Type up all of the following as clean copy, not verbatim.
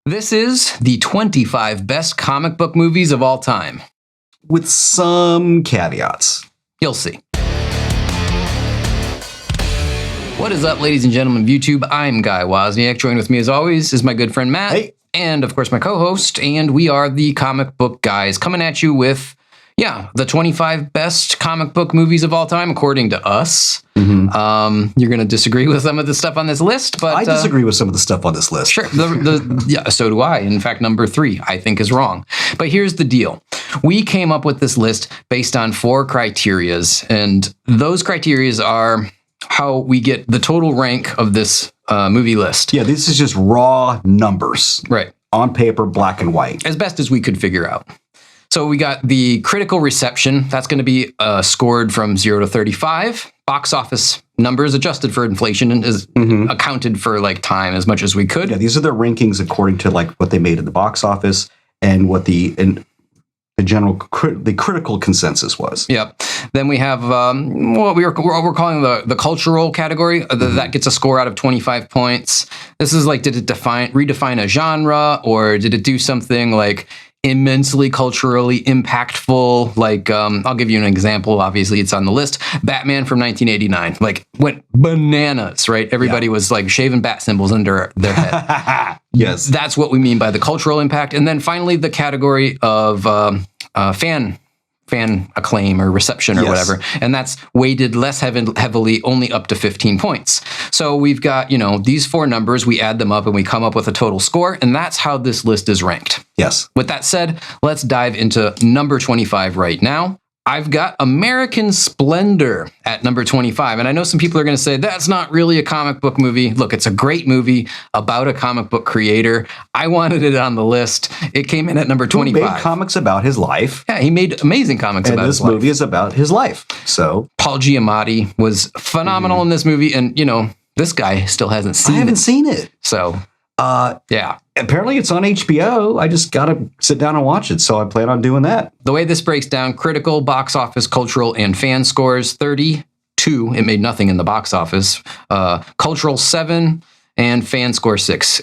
This is the 25 best comic book movies of all time. With some caveats. You'll see. What is up, ladies and gentlemen of YouTube? I'm Guy Wozniak. Joined with me, as always, is my good friend Matt. Hey. And, of course, my co-host. And we are the Comic Book Guys, coming at you with, the 25 best comic book movies of all time, according to us. Mm-hmm. You're going to disagree with some of the stuff on this list, but I disagree with some of the stuff on this list. Sure. So do I. In fact, number 3, I think, is wrong. But here's the deal. We came up with this list based on 4 criterias, and those criterias are how we get the total rank of this movie list. Yeah, this is just raw numbers. Right. On paper, black and white. As best as we could figure out. So we got the critical reception. That's going to be scored from 0 to 35. Box office numbers adjusted for inflation and is accounted for like time as much as we could. Yeah, these are the rankings according to like what they made in the box office and what the critical consensus was. Yep. Then we have what we're calling the cultural category. That gets a score out of 25 points. This is like, did it redefine a genre, or did it do something like immensely culturally impactful? Like, I'll give you an example. Obviously, it's on the list. Batman from 1989, like, went bananas, right? Everybody was like shaving bat symbols under their head. Yes. That's what we mean by the cultural impact. And then finally, the category of fan acclaim or reception or whatever. And that's weighted less heavily, only up to 15 points. So we've got, these 4 numbers, we add them up and we come up with a total score. And that's how this list is ranked. Yes. With that said, let's dive into number 25 right now. I've got American Splendor at number 25. And I know some people are going to say, that's not really a comic book movie. Look, it's a great movie about a comic book creator. I wanted it on the list. It came in at number 25. Who made comics about his life. Yeah, he made amazing comics about his life. And this movie is about his life. So Paul Giamatti was phenomenal in this movie. And, this guy still hasn't seen it. I haven't seen it. So, yeah. Apparently it's on HBO. I just got to sit down and watch it. So I plan on doing that. The way this breaks down, critical, box office, cultural, and fan scores, 32. It made nothing in the box office. Cultural, 7. And fan score, 6.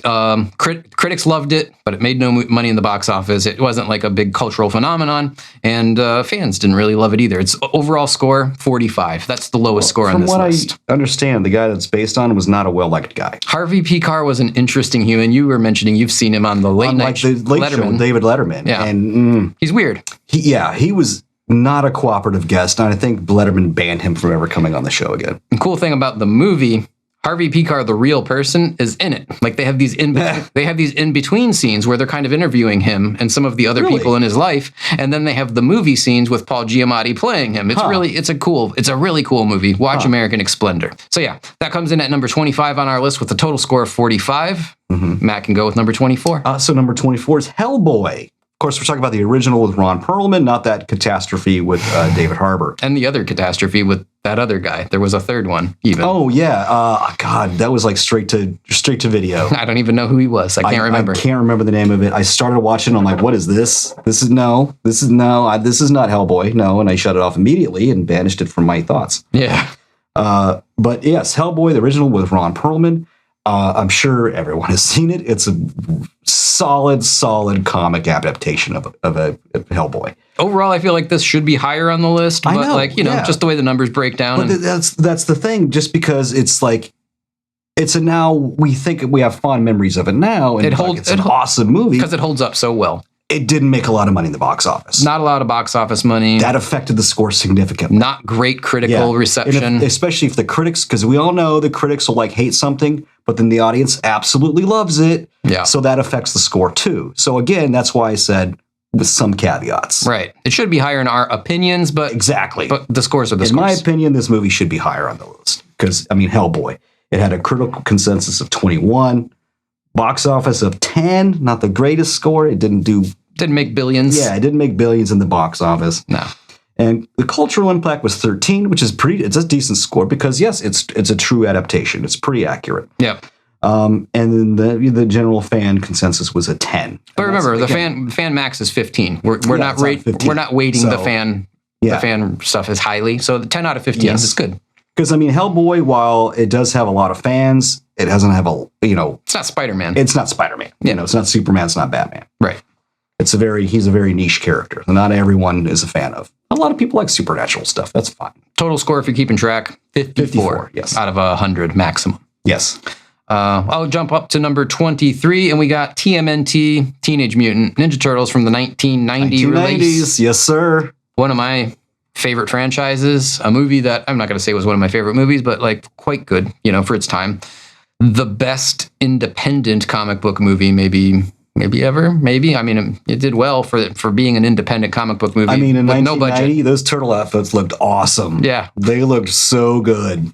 Critics loved it, but it made no money in the box office. It wasn't like a big cultural phenomenon. And fans didn't really love it either. Its overall score, 45. That's the lowest score on this list. From what I understand, the guy that's based on was not a well-liked guy. Harvey P. Carr was an interesting human. You were mentioning you've seen him on the late night show with David Letterman. Yeah. And he's weird. He was not a cooperative guest. And I think Letterman banned him from ever coming on the show again. The cool thing about the movie, Harvey P. Carr, the real person, is in it. Like they have these in between scenes where they're kind of interviewing him and some of the other people in his life, and then they have the movie scenes with Paul Giamatti playing him. It's it's a really cool movie. Watch American Splendor. So yeah, that comes in at number 25 on our list with a total score of 45. Matt can go with number 24. So number 24 is Hellboy. Of course, we're talking about the original with Ron Perlman, not that catastrophe with David Harbour. And the other catastrophe with that other guy. There was a third one, even. Oh, yeah. God, that was like straight to video. I don't even know who he was. I can't remember. I can't remember the name of it. I started watching. I'm like, what is this? This is not Hellboy. No. And I shut it off immediately and banished it from my thoughts. Yeah. But yes, Hellboy, the original with Ron Perlman. I'm sure everyone has seen it. It's a solid comic adaptation of a Hellboy. Overall, I feel like this should be higher on the list, but just the way the numbers break down. But that's the thing. Just because it's like now we think we have fond memories of it now, and it's an awesome movie because it holds up so well. It didn't make a lot of money in the box office. Not a lot of box office money. That affected the score significantly. Not great critical reception. Especially if the critics, because we all know the critics will hate something, but then the audience absolutely loves it. Yeah. So that affects the score too. So again, that's why I said with some caveats. Right. It should be higher in our opinions, but exactly. But the scores are the scores. In my opinion, this movie should be higher on the list. Because, Hellboy, it had a critical consensus of 21, box office of 10, not the greatest score. It didn't make billions. Yeah, it didn't make billions in the box office. No. And the cultural impact was 13, which is it's a decent score because yes, it's a true adaptation. It's pretty accurate. Yep. And then the general fan consensus was a 10. But remember, the fan max is 15. We're not weighting the fan stuff as highly. So the 10 out of 15 is good. Because Hellboy, while it does have a lot of fans, It doesn't have a, It's not Spider-Man. It's not Spider-Man. It's not Superman. It's not Batman. Right. He's a very niche character that not everyone is a fan of. A lot of people like supernatural stuff. That's fine. Total score, if you're keeping track, 54. Yes. Out of 100 maximum. Yes. I'll jump up to number 23, and we got TMNT, Teenage Mutant Ninja Turtles from the 1990 release. Yes, sir. One of my favorite franchises. A movie that I'm not going to say was one of my favorite movies, but like quite good, for its time. The best independent comic book movie, maybe ever. Maybe. I mean, it did well for being an independent comic book movie. I mean, in 1990, no budget. those turtle outfits looked awesome. Yeah. They looked so good.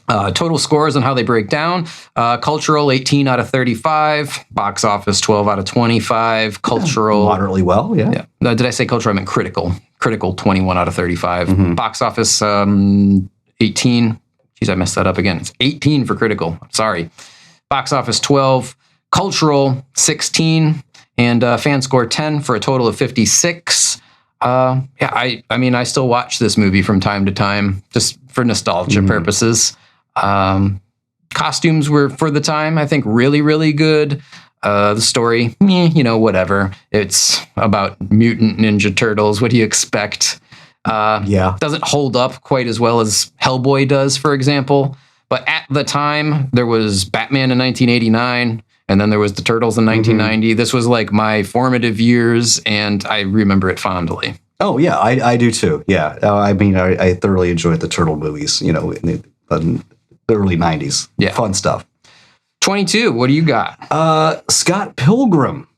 Total scores and how they break down. Cultural, 18 out of 35. Box office, 12 out of 25. Cultural. Moderately well, yeah. No, did I say cultural? I meant critical. Critical, 21 out of 35. Mm-hmm. Box office, 18. Jeez, I messed that up again. It's 18 for critical. Sorry. Box office, 12. Cultural, 16. And fan score, 10 for a total of 56. I mean, I still watch this movie from time to time just for nostalgia purposes. Costumes were, for the time, I think, really, really good. The story, whatever. It's about mutant Ninja Turtles. What do you expect? Doesn't hold up quite as well as Hellboy does, for example. But at the time, there was Batman in 1989, and then there was the Turtles in 1990. This was like my formative years, and I remember it fondly. Oh, yeah, I do too. Yeah. I mean, I thoroughly enjoyed the Turtle movies, in the early 90s. Yeah. Fun stuff. 22, what do you got? Scott Pilgrim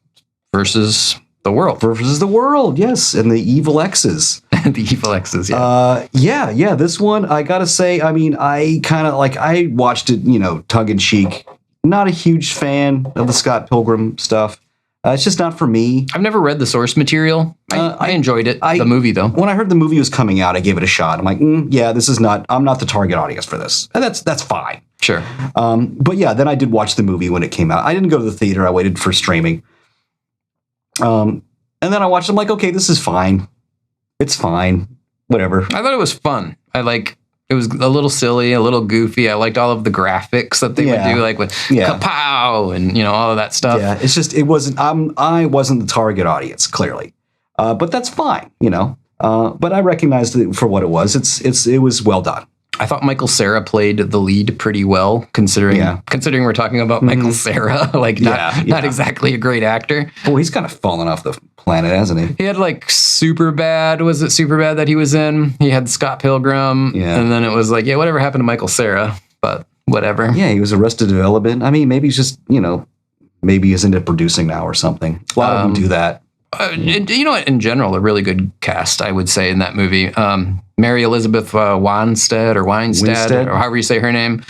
versus the world. Versus the world, yes. And the Evil X's. The Evil X's, yeah. Yeah. This one, I got to say, I mean, I kind of I watched it, tongue in cheek. Not a huge fan of the Scott Pilgrim stuff. It's just not for me. I've never read the source material. I enjoyed it. The movie, though. When I heard the movie was coming out, I gave it a shot. I'm like, I'm not the target audience for this. And that's fine. Sure. But yeah, then I did watch the movie when it came out. I didn't go to the theater. I waited for streaming. And then I watched it. I'm like, okay, this is fine. It's fine. Whatever. I thought it was fun. It was a little silly, a little goofy. I liked all of the graphics that they would do, like with kapow and all of that stuff. Yeah, it's just I wasn't the target audience, clearly, but that's fine, But I recognized it for what it was. It was well done. I thought Michael Cera played the lead pretty well, considering we're talking about Michael Cera, not exactly a great actor. Well, he's kind of fallen off the planet, hasn't he? He had Superbad. Was it Superbad that he was in? He had Scott Pilgrim, and then it was whatever happened to Michael Cera, but whatever. Yeah, he was Arrested Development. I mean, maybe he's just maybe he's into producing now or something. A lot of them do that. In general, a really good cast, I would say, in that movie. Mary Elizabeth Winstead, or however you say her name.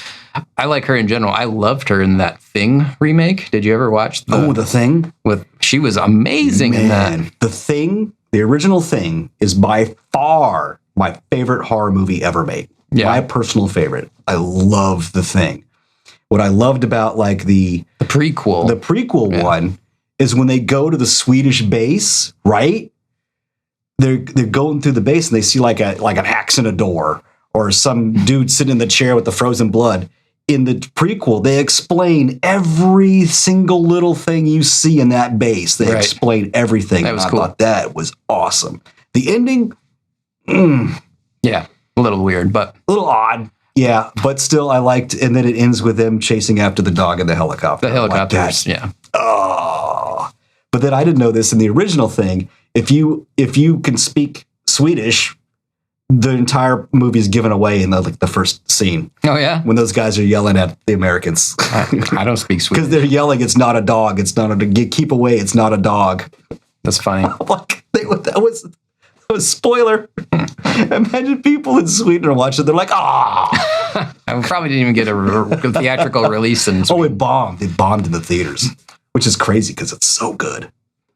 I like her in general. I loved her in that Thing remake. Did you ever watch The Thing? She was amazing in that. The Thing, the original Thing, is by far my favorite horror movie ever made. Yeah. My personal favorite. I love The Thing. What I loved about the prequel one is when they go to the Swedish base, right? They're going through the base and they see like an axe in a door or some dude sitting in the chair with the frozen blood. In the prequel, they explain every single little thing you see in that base. They explain everything. That was cool. I thought that was awesome. The ending, yeah, a little weird, but a little odd. Yeah, but still, I liked. And then it ends with them chasing after the dog in the helicopter. The helicopters, yeah. Oh, but then I didn't know this in the original Thing. If you can speak Swedish, the entire movie is given away in the first scene. Oh yeah, when those guys are yelling at the Americans. I don't speak Swedish because they're yelling. It's not a dog. It's not a keep away. It's not a dog. That's funny. That was spoiler. Imagine people in Sweden are watching. They're like, ah. I probably didn't even get a theatrical release in Sweden. Oh, it bombed. It bombed in the theaters, which is crazy because it's so good.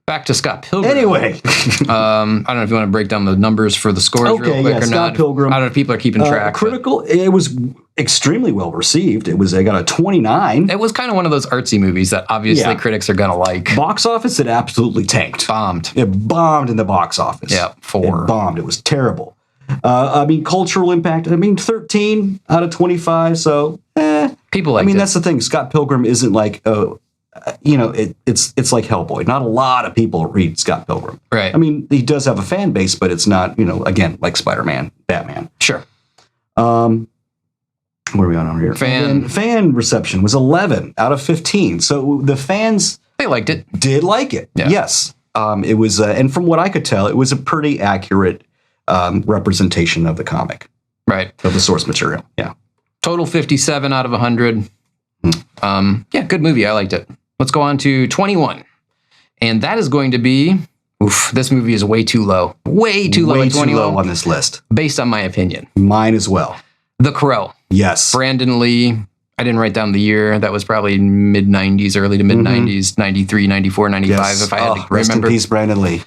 Back to Scott Pilgrim. Anyway, I don't know if you want to break down the numbers for the scores real quick or Scott not. Pilgrim. I don't know if people are keeping track. Critical. It was extremely well received. I got a 29. It was kind of one of those artsy movies that obviously critics are gonna like. Box office, it absolutely tanked. Bombed. It bombed in the box office. Yeah, 4. It bombed. It was terrible. Cultural impact. 13 out of 25. So, People like I mean, that's the thing. Scott Pilgrim isn't like, it's like Hellboy. Not a lot of people read Scott Pilgrim. Right. I mean, he does have a fan base, but it's not, again, like Spider-Man, Batman. Sure. Where are we on here? Fan reception was 11 out of 15. So the fans... They liked it. Did like it. Yeah. Yes. It was, and from what I could tell, it was a pretty accurate representation of the comic. Right. Of the source material. Yeah. Total 57 out of 100. Yeah, good movie. I liked it. Let's go on to 21. And that is going to be... this movie is way too low. Way too low. Way too low on this list. Based on my opinion. Mine as well. The Crow. Yes. Brandon Lee. I didn't write down the year. That was probably mid-90s, early to mid-90s, 93, 94, 95, if I had to remember. Rest in peace, Brandon Lee.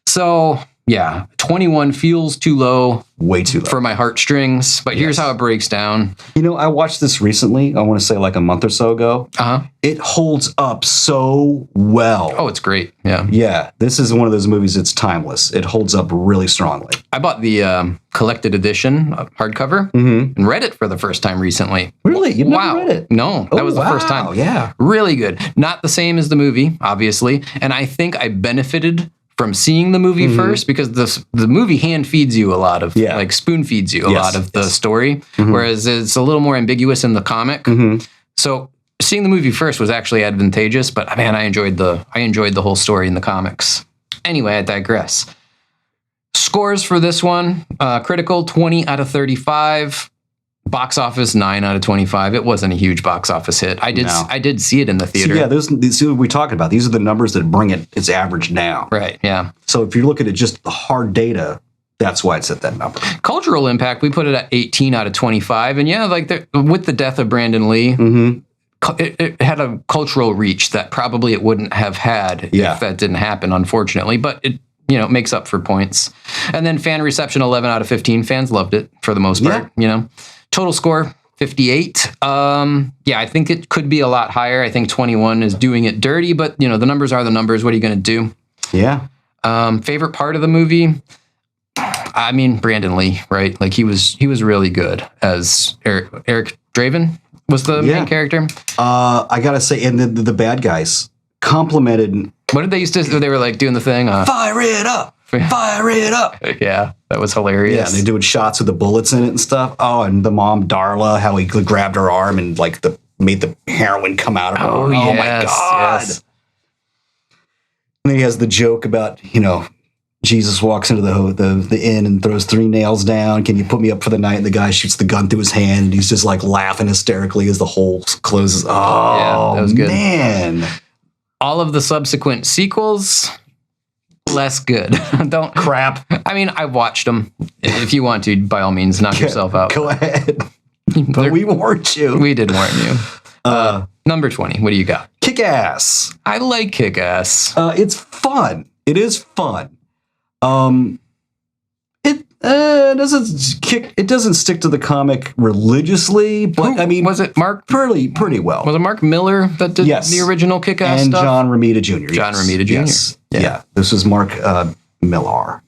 So, yeah, 21 feels too low. Way too low. For my heartstrings. But here's how it breaks down. I watched this recently. I want to say like a month or so ago. It holds up so well. Oh, it's great. Yeah. Yeah. This is one of those movies that's timeless. It holds up really strongly. I bought the collected edition hardcover and read it for the first time recently. Really? You've never read it? No, that was the first time. Yeah. Really good. Not the same as the movie, obviously. And I think I benefited from seeing the movie first, because the movie hand feeds you a lot of, like spoon feeds you a lot of the story, whereas it's a little more ambiguous in the comic. So seeing the movie first was actually advantageous, but man, I enjoyed the whole story in the comics. Anyway, I digress. Scores for this one, critical 20 out of 35. Box office 9 out of 25. It wasn't a huge box office hit. I did see it in the theater. So these what we're talking about. These are the numbers that bring its average down. Right. Yeah. So if you're looking at just the hard data, that's why it's at that number. Cultural impact, we put it at 18 out of 25, and with the death of Brandon Lee, it had a cultural reach that probably it wouldn't have had if that didn't happen, unfortunately. But it makes up for points. And then fan reception 11 out of 15. Fans loved it for the most part. Total score, 58. I think it could be a lot higher. I think 21 is doing it dirty, but the numbers are the numbers. What are you going to do? Yeah. Favorite part of the movie? I mean, Brandon Lee, right? Like he was really good as Eric Draven was the main character. I gotta say, and the bad guys complimented. What did they used to? They were like doing the thing. Fire it up. Fire it up. Yeah, that was hilarious. Yeah, and they're doing shots with the bullets in it and stuff. Oh, and the mom, Darla, how he grabbed her arm and made the heroin come out of her. Oh, my God. Yes. And then he has the joke about, Jesus walks into the inn and throws 3 nails down. Can you put me up for the night? And the guy shoots the gun through his hand and he's just like laughing hysterically as the hole closes. Oh, yeah, that was good. Man. All of the subsequent sequels, less good. Don't crap. I mean, I've watched them. If you want to, by all means, knock yourself out. Go ahead. But we warned you. We did warn you. Number 20. What do you got? Kick-Ass. I like Kick-Ass. It's fun. It is fun. It doesn't stick to the comic religiously, but I mean, was it Mark pretty well? Was it Mark Miller that did the original Kick-Ass and stuff? John Romita Jr. John Romita Jr. Yes. Yeah. This was Mark Miller.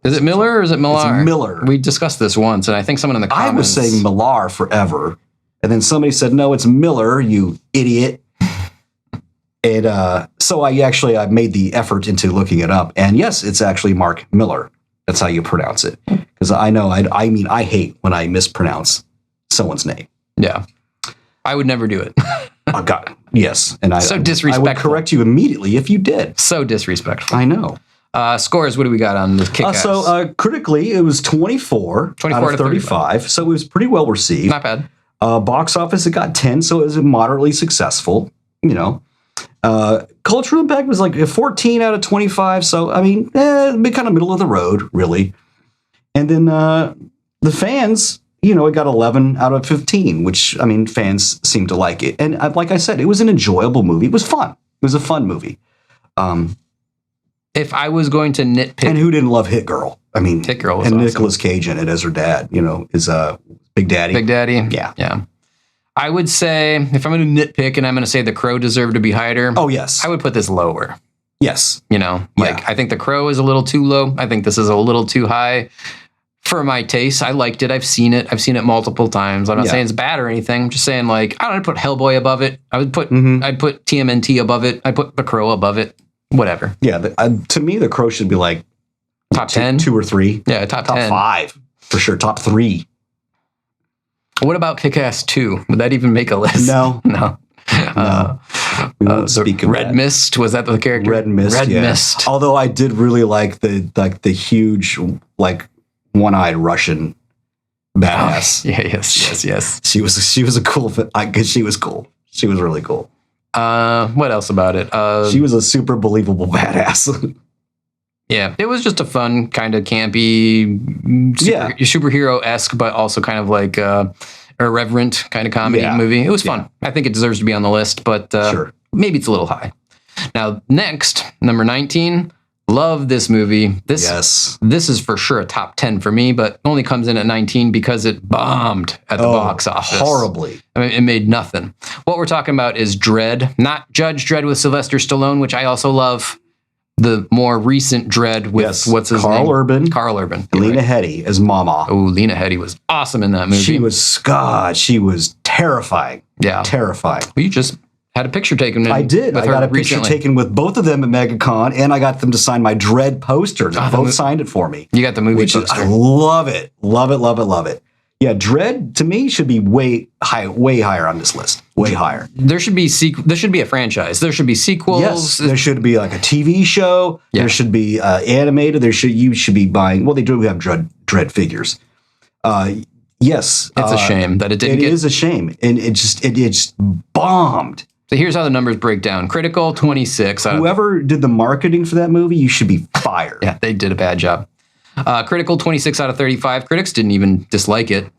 Is it Miller or is it Millar? It's Miller. We discussed this once, and I think someone in the comments. I was saying Millar forever, and then somebody said, "No, it's Miller, you idiot." And so I made the effort into looking it up, and yes, it's actually Mark Miller. That's how you pronounce it. Because I know, I hate when I mispronounce someone's name. Yeah. I would never do it. Oh, God. Yes. And so disrespectful. I would correct you immediately if you did. So disrespectful. I know. Scores, what do we got on the Kick-Ass? Critically, it was 24 out of 35. So it was pretty well received. Not bad. Box office, it got 10, so it was moderately successful. Cultural impact was like 14 out of 25. So, I mean, kind of middle of the road, really. And then the fans, it got 11 out of 15, which, I mean, fans seem to like it. And like I said, it was an enjoyable movie. It was fun. It was a fun movie. If I was going to nitpick. And who didn't love Hit Girl? I mean, Hit Girl was and awesome. Nicolas Cage in it as her dad, is Big Daddy. Big Daddy? Yeah. Yeah. I would say, if I'm going to nitpick and I'm going to say The Crow deserved to be higher. Oh, yes. I would put this lower. Yes. I think The Crow is a little too low. I think this is a little too high. for my taste. I liked it. I've seen it. I've seen it multiple times. I'm not saying it's bad or anything. I'm just saying, like, I don't put Hellboy above it. I'd put TMNT above it. I'd put The Crow above it. Whatever. Yeah. To me, The Crow should be like top 10, 2 or 3. Yeah, top 10, 5 for sure. Top 3. What about Kick-Ass 2? Would that even make a list? No. No. We won't speak of Red Mist, was that the character? Red Mist. Mist. Although I did really like the huge, like, one-eyed Russian badass. Oh, yes. She was a cool. She was cool. She was really cool. What else about it? She was a super believable badass. Yeah, it was just a fun, kind of campy, superhero-esque, but also kind of like irreverent kind of comedy movie. It was fun. I think it deserves to be on the list, but maybe it's a little high. Now, next, number 19. Love this movie. This is for sure a top 10 for me, but only comes in at 19 because it bombed at the box office. Horribly. I mean, it made nothing. What we're talking about is Dredd, not Judge Dredd with Sylvester Stallone, which I also love. The more recent Dredd with what's his name? Carl Urban. Lena Headey as Mama. Oh, Lena Headey was awesome in that movie. She was terrifying. Yeah. Terrifying. Well, you just had a picture taken. I did. I got a picture taken with both of them at MegaCon, and I got them to sign my Dredd poster. They both signed it for me. You got the movie poster. I love it. Love it, love it, love it. Yeah, Dredd to me should be way higher on this list. Way higher. There should be there should be a franchise. There should be sequels. Yes, there should be like a TV show. Yeah. There should be animated. You should be buying. Well, they do have Dredd figures. Yes, it's a shame that it didn't. It is a shame, and it just bombed. So here's how the numbers break down. Critical 26. Whoever did the marketing for that movie, you should be fired. Yeah, they did a bad job. Critical 26 out of 35. Critics didn't even dislike it.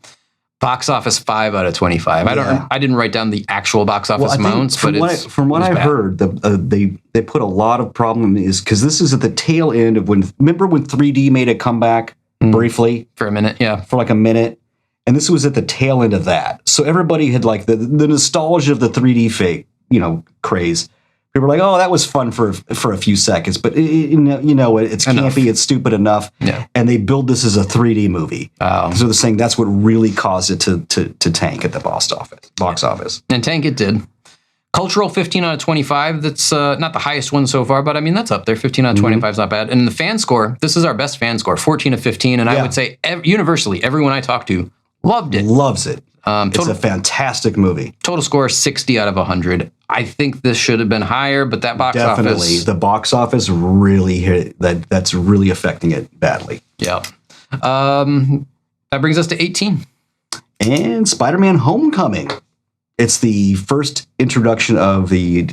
Box office 5 out of 25. I didn't write down the actual box office amounts, but from what I've heard, they put a lot of problem is because this is at the tail end of remember when 3D made a comeback briefly for a minute, for like a minute, and this was at the tail end of that. So everybody had like the nostalgia of the 3D fake, craze. People were like, "Oh, that was fun for a few seconds," but it's campy, it's stupid enough, and they build this as a 3D movie. So they're saying that's what really caused it to tank at the box office. And tank it did. Cultural 15 out of 25. That's not the highest one so far, but I mean that's up there. 15 out of 25 is not bad. And the fan score, this is our best fan score, 14 of 15, and I would say universally everyone I talked to loved it. Loves it. It's a fantastic movie. Total score 60 out of 100. I think this should have been higher, but that box office... The box office really hit that's really affecting it badly. Yeah. That brings us to 18. And Spider-Man Homecoming. It's the first introduction of the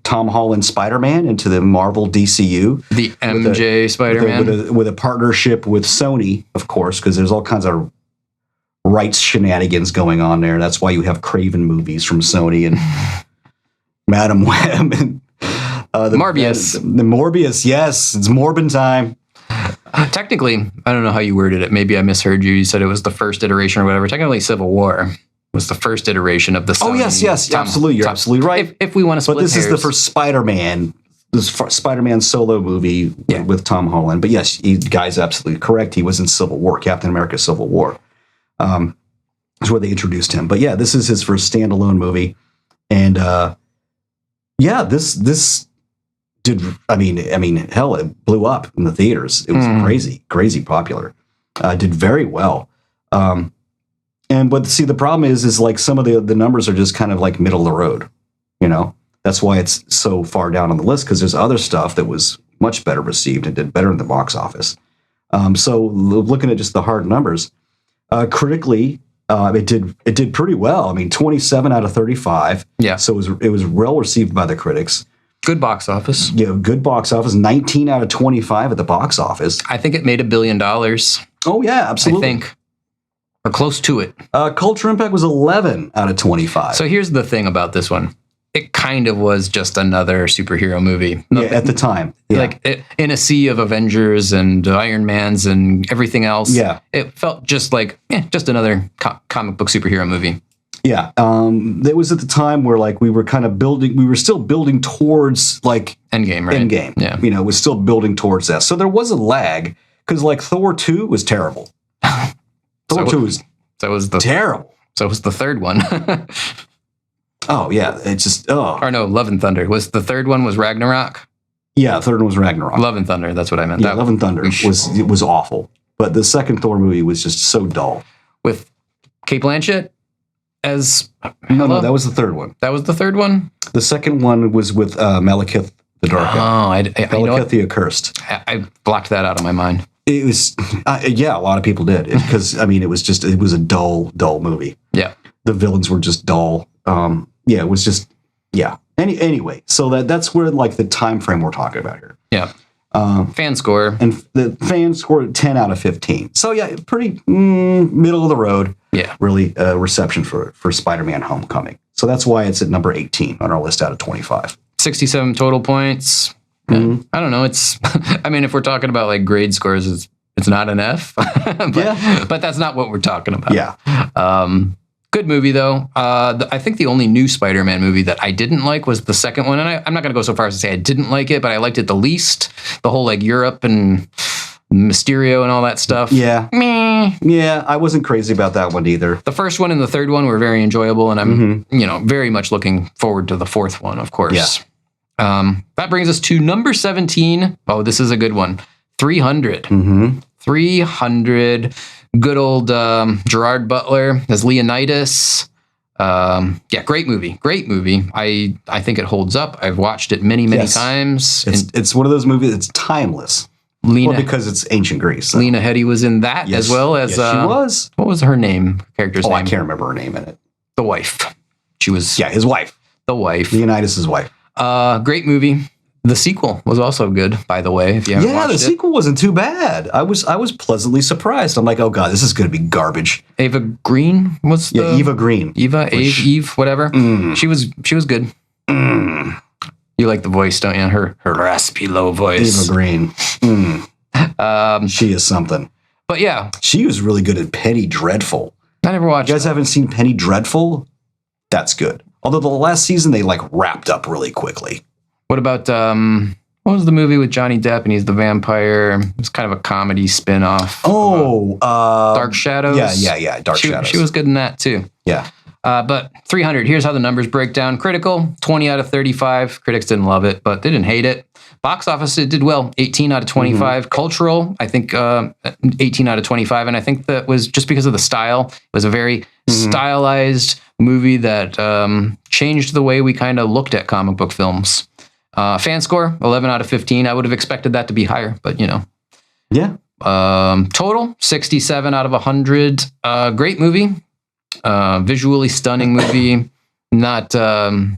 Tom Holland Spider-Man into the Marvel DCU. The MJ Spider-Man. With a partnership with Sony, of course, because there's all kinds of rights shenanigans going on there. That's why you have Craven movies from Sony and Madam Web and Morbius. The Morbius, yes, it's Morbin time. Technically, I don't know how you worded it. Maybe I misheard you. You said it was the first iteration or whatever. Technically, Civil War was the first iteration of the Sony. Oh, yes, absolutely. You're absolutely right. If we want to split hairs. But this is the first Spider-Man. This Spider-Man solo movie with Tom Holland. But yes, guy's absolutely correct. He was in Civil War, Captain America Civil War. Is where they introduced him. But yeah, this is his first standalone movie. And this did, I mean, hell, it blew up in the theaters. It was crazy popular. Did very well. But the problem is like some of the numbers are just kind of like middle of the road, That's why it's so far down on the list, because there's other stuff that was much better received and did better in the box office. So looking at just the hard numbers, critically, it did pretty well. I mean, 27 out of 35. Yeah. So it was well received by the critics. Good box office. Yeah, good box office. 19 out of 25 at the box office. I think it made $1 billion. Oh yeah, absolutely. I think, or close to it. Culture impact was 11 out of 25. So here's the thing about this one. It kind of was just another superhero movie. Nothing, at the time. Yeah. Like in a sea of Avengers and Iron Mans and everything else. Yeah. It felt just like, just another comic book superhero movie. Yeah. It was at the time where like we were still building towards like Endgame, right? Endgame. Yeah. It was still building towards that. So there was a lag because like Thor 2 was terrible. Thor 2 was terrible. So was the third one. Oh, yeah. It's just, Or no, Love and Thunder. Was the third one was Ragnarok? Yeah, the third one was Ragnarok. Love and Thunder, that's what I meant. Yeah, Love and Thunder was awful. But the second Thor movie was just so dull. With Cate Blanchett as No, that was the third one. That was the third one? The second one was with Malekith the Dark Elf. Malekith the Accursed. I blocked that out of my mind. It was, yeah, a lot of people did. Because, I mean, it was a dull movie. Yeah. The villains were just dull. Yeah, it was just, yeah. Anyway, so that's where, like, the time frame we're talking about here. Yeah. Fan score. And the fans scored 10 out of 15. So, yeah, pretty middle of the road. Yeah. Really reception for Spider-Man Homecoming. So that's why it's at number 18 on our list out of 25. 67 total points. Mm-hmm. I don't know. It's, I mean, if we're talking about like grade scores, it's not an F. But that's not what we're talking about. Yeah. Good movie, though. I think the only new Spider-Man movie that I didn't like was the second one. And I'm not going to go so far as to say I didn't like it, but I liked it the least. The whole like Europe and Mysterio and all that stuff. Yeah. Meh. Yeah, I wasn't crazy about that one either. The first one and the third one were very enjoyable, and I'm very much looking forward to the fourth one, of course. Yeah. That brings us to number 17. Oh, this is a good one. 300. 300. Good old Gerard Butler as Leonidas. Yeah, great movie. Great movie. I think it holds up. I've watched it many times. It's one of those movies that's timeless. Because it's ancient Greece. So. Lena Headey was in that as well as... Yes, she was. What was her name? Character's name? I can't remember her name in it. The wife. She was... Yeah, his wife. The wife. Leonidas' wife. Great movie. The sequel was also good, by the way, if you haven't watched it. Yeah, the sequel wasn't too bad. I was pleasantly surprised. I'm like, oh God, this is going to be garbage. Eva Green was the... Yeah, Eva Green. Eve, whatever. She was good. You like the voice, don't you? Her raspy, low voice. Eva Green. She is something. But yeah. She was really good at Penny Dreadful. I never watched You guys haven't seen Penny Dreadful? That's good. Although the last season, they like wrapped up really quickly. What about, what was the movie with Johnny Depp and he's the vampire? It was kind of a comedy spin-off. Dark Shadows? Yeah. Dark Shadows. She was good in that too. Yeah. But 300, here's how the numbers break down. Critical, 20 out of 35. Critics didn't love it, but they didn't hate it. Box office, it did well, 18 out of 25. Cultural, I think 18 out of 25. And I think that was just because of the style. It was a very stylized movie that changed the way we kind of looked at comic book films. Fan score, 11 out of 15. I would have expected that to be higher, but you know. Yeah. Total, 67 out of 100. Great movie. Visually stunning movie. Not, well,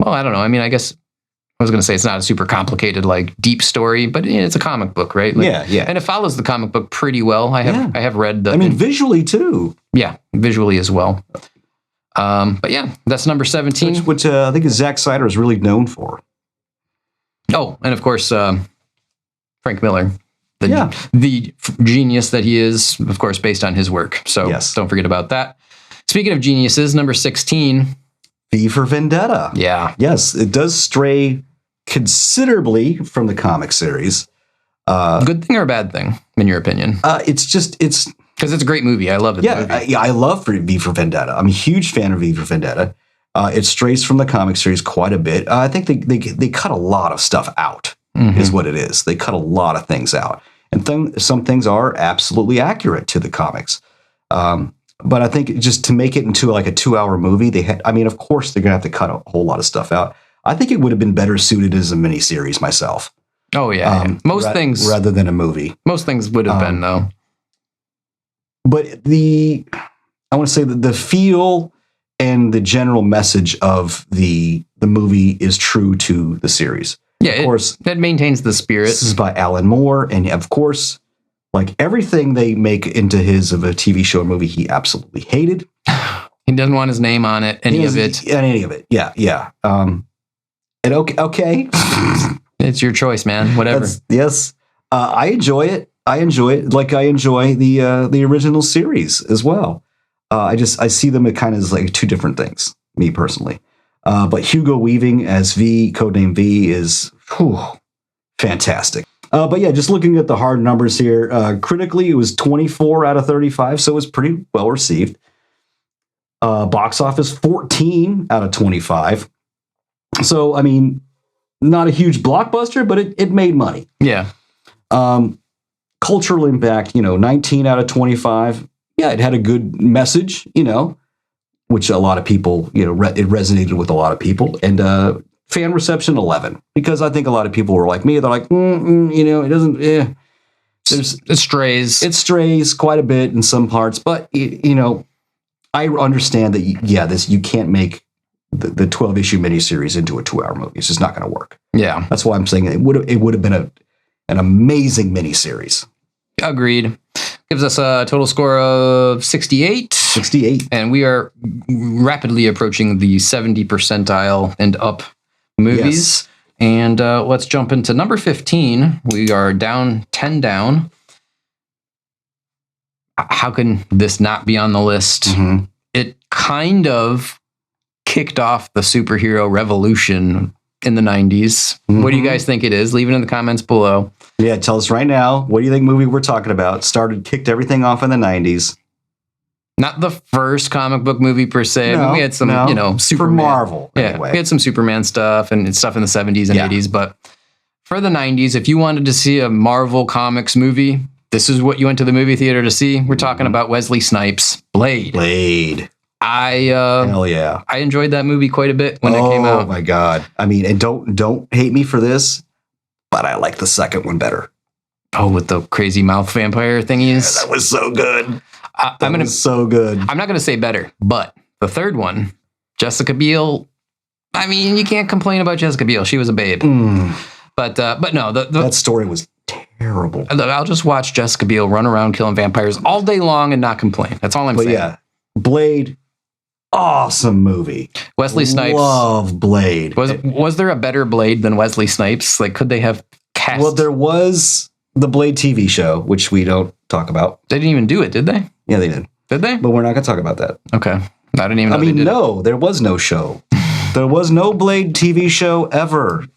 I don't know. I mean, I guess I was going to say it's not a super complicated, like deep story, but it's a comic book, right? Like, yeah. And it follows the comic book pretty well. I have read the... I mean, visually too. Yeah, visually as well. But yeah, that's number 17. Which I think Zack Snyder is really known for. Oh, and of course, Frank Miller, the genius that he is, of course, based on his work. So don't forget about that. Speaking of geniuses, number 16. V for Vendetta. Yeah. Yes, it does stray considerably from the comic series. Good thing or a bad thing, in your opinion? It's because it's a great movie. I love it. Yeah, I love V for Vendetta. I'm a huge fan of V for Vendetta. It strays from the comic series quite a bit. I think they cut a lot of stuff out, is what it is. They cut a lot of things out. And some things are absolutely accurate to the comics. But I think just to make it into like a 2-hour movie, of course, they're going to have to cut a whole lot of stuff out. I think it would have been better suited as a miniseries myself. Oh, yeah. Most things. Rather than a movie. Most things would have been, though. But I want to say that the feel and the general message of the movie is true to the series. Yeah, of course. It maintains the spirit. This is by Alan Moore. And of course, like everything they make into of a TV show or movie, he absolutely hated. He doesn't want his name on it, any of it. Yeah. And okay. It's your choice, man. Whatever. Yes. I enjoy it. Like I enjoy the original series as well. I see them as kind of like two different things, me personally. But Hugo Weaving as V, codename V, is fantastic. But yeah, just looking at the hard numbers here, critically, it was 24 out of 35, so it was pretty well received. Box office, 14 out of 25. So, I mean, not a huge blockbuster, but it made money. Yeah. Cultural impact, 19 out of 25. Yeah, it had a good message, which a lot of people, it resonated with a lot of people. And fan reception, 11. Because I think a lot of people were like me. They're like, it doesn't, It strays. It strays quite a bit in some parts. But, I understand that, you can't make the 12-issue miniseries into a 2-hour movie. It's just not going to work. Yeah. That's why I'm saying it would have been an amazing miniseries. Agreed. Gives us a total score of 68. 68. And we are rapidly approaching the 70 percentile and up movies. Yes. And let's jump into number 15. We are down 10 down. How can this not be on the list? Mm-hmm. It kind of kicked off the superhero revolution in the 90s. Mm-hmm. What do you guys think it is? Leave it in the comments below. Yeah, tell us right now. What do you think movie we're talking about? Kicked everything off in the 90s. Not the first comic book movie per se. No, we had some, Superman. For Marvel, anyway. Yeah, we had some Superman stuff and stuff in the 70s and 80s. But for the 90s, if you wanted to see a Marvel Comics movie, this is what you went to the movie theater to see. We're talking about Wesley Snipes' Blade. Hell yeah. I enjoyed that movie quite a bit when it came out. Oh my God. I mean, and don't hate me for this, but I like the second one better. Oh, with the crazy mouth vampire thingies? Yeah, that was so good. So good. I'm not going to say better, but the third one, Jessica Biel, I mean, you can't complain about Jessica Biel. She was a babe. But no, that story was terrible. I'll just watch Jessica Biel run around killing vampires all day long and not complain. That's all I'm saying. Yeah, Blade, awesome movie. Wesley Snipes. Love Blade. Was there a better Blade than Wesley Snipes? Like, could they have cast? Well, there was the Blade TV show, which we don't talk about. They didn't even do it, did they? Yeah, they did. Did they? But we're not going to talk about that. Okay. I didn't even know they did. No, there was no show. There was no Blade TV show ever.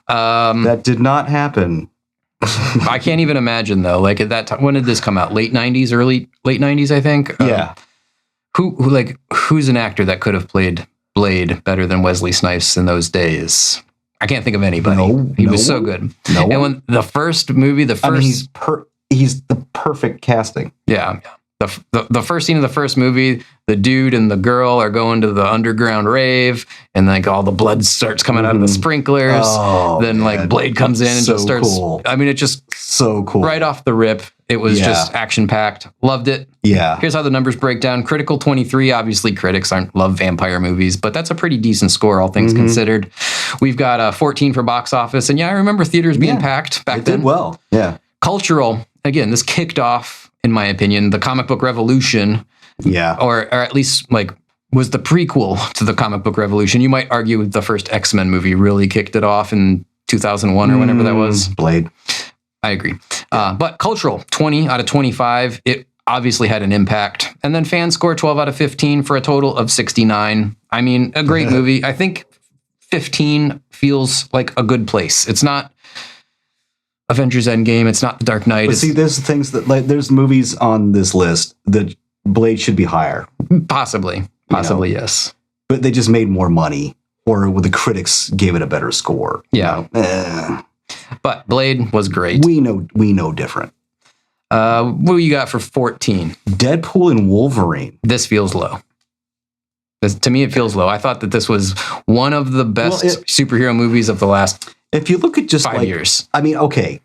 That did not happen. I can't even imagine though. Like at that time, when did this come out? Late 90s, late 90s, I think. Yeah. Who's an actor that could have played Blade better than Wesley Snipes in those days? I can't think of anybody. He was so good. And when the first movie, he's the perfect casting. Yeah. The first scene of the first movie, the dude and the girl are going to the underground rave, and like all the blood starts coming out of the sprinklers. Oh, then like Blade comes in and just starts. Cool. I mean, it just so cool right off the rip. It was just action packed. Loved it. Yeah. Here's how the numbers break down. Critical 23. Obviously, critics love vampire movies, but that's a pretty decent score, all things considered. We've got 14 for box office, and I remember theaters being packed back then. Did well. Yeah. Cultural. Again, this kicked off, in my opinion, the comic book revolution. Yeah. Or at least was the prequel to the comic book revolution. You might argue the first X-Men movie really kicked it off in 2001 or whenever that was. Blade. I agree. But cultural, 20 out of 25. It obviously had an impact. And then fan score, 12 out of 15 for a total of 69. I mean, a great movie. I think 15 feels like a good place. It's not Avengers Endgame. It's not The Dark Knight. But see, there's things that there's movies on this list that Blade should be higher. Possibly, yes. But they just made more money, or the critics gave it a better score. Yeah. But Blade was great. We know different. What do you got for 14? Deadpool and Wolverine. This feels low. To me, it feels low. I thought that this was one of the best superhero movies of the last. If you look at just 5 years. I mean, okay.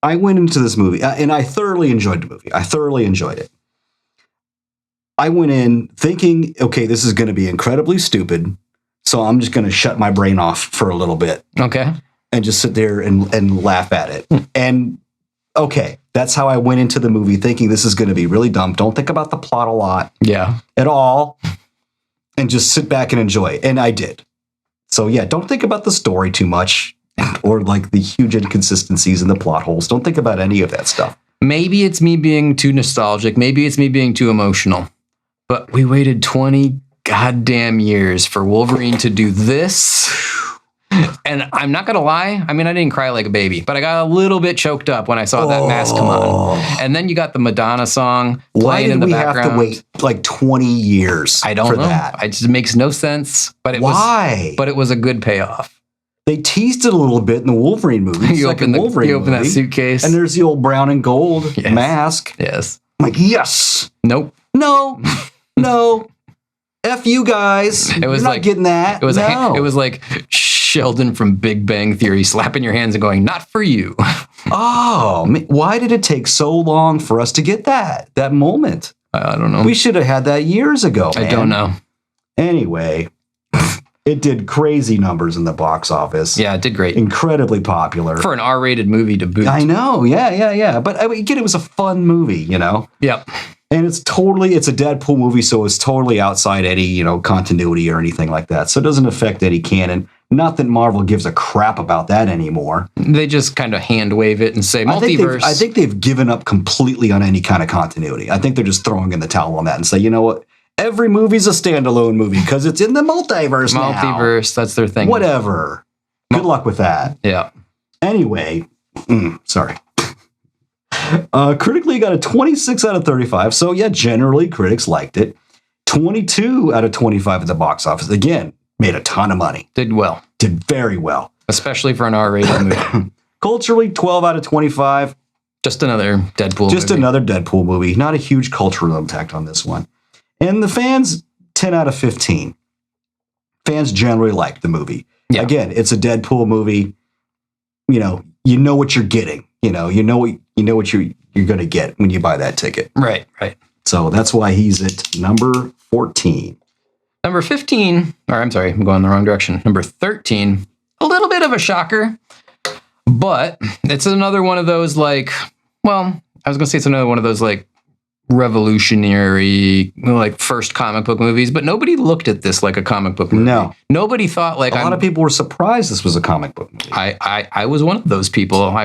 I went into this movie and I thoroughly enjoyed the movie. I thoroughly enjoyed it. I went in thinking, okay, this is going to be incredibly stupid. So I'm just going to shut my brain off for a little bit. Okay. And just sit there and laugh at it. And okay, that's how I went into the movie thinking this is going to be really dumb. Don't think about the plot a lot. Yeah. At all. And just sit back and enjoy. And I did. So yeah, don't think about the story too much or like the huge inconsistencies in the plot holes. Don't think about any of that stuff. Maybe it's me being too nostalgic. Maybe it's me being too emotional. But we waited 20 goddamn years for Wolverine to do this. And I'm not going to lie. I mean, I didn't cry like a baby, but I got a little bit choked up when I saw that mask come on. And then you got the Madonna song playing in the background. Why did we have to wait like 20 years I don't know. that? It just makes no sense. But Why? But it was a good payoff. They teased it a little bit in the Wolverine movie. You open that suitcase. And there's the old brown and gold mask. Yes. I'm like, yes. Nope. No. No. F you guys. You're not getting that. It was like Sheldon from Big Bang Theory slapping your hands and going, not for you. Oh, why did it take so long for us to get that moment? I don't know. We should have had that years ago, man. I don't know. Anyway, it did crazy numbers in the box office. Yeah, it did great. Incredibly popular. For an R-rated movie to boot. I know. Yeah. But I mean, again, it was a fun movie, you know? Yep. And it's a Deadpool movie, so it's totally outside any, continuity or anything like that. So it doesn't affect any canon. Not that Marvel gives a crap about that anymore. They just kind of hand wave it and say multiverse. I think they've given up completely on any kind of continuity. I think they're just throwing in the towel on that and say, you know what? Every movie's a standalone movie because it's in the multiverse now. Multiverse, that's their thing. Whatever. Good luck with that. Yeah. Anyway, sorry. Critically, got a 26 out of 35. So, yeah, generally, critics liked it. 22 out of 25 at the box office. Again, made a ton of money. Did well. Did very well. Especially for an R-rated movie. Culturally, 12 out of 25. Just another Deadpool movie. Another Deadpool movie. Not a huge cultural impact on this one. And the fans, 10 out of 15. Fans generally liked the movie. Yeah. Again, it's a Deadpool movie. You know what you're getting. You know what you're going to get when you buy that ticket. Right. So that's why he's at number 14. Number 15, or I'm sorry, I'm going the wrong direction. Number 13, a little bit of a shocker, but it's another one of those it's another one of those revolutionary, first comic book movies, but nobody looked at this like a comic book movie. No. Nobody thought a lot of people were surprised this was a comic book movie. I was one of those people.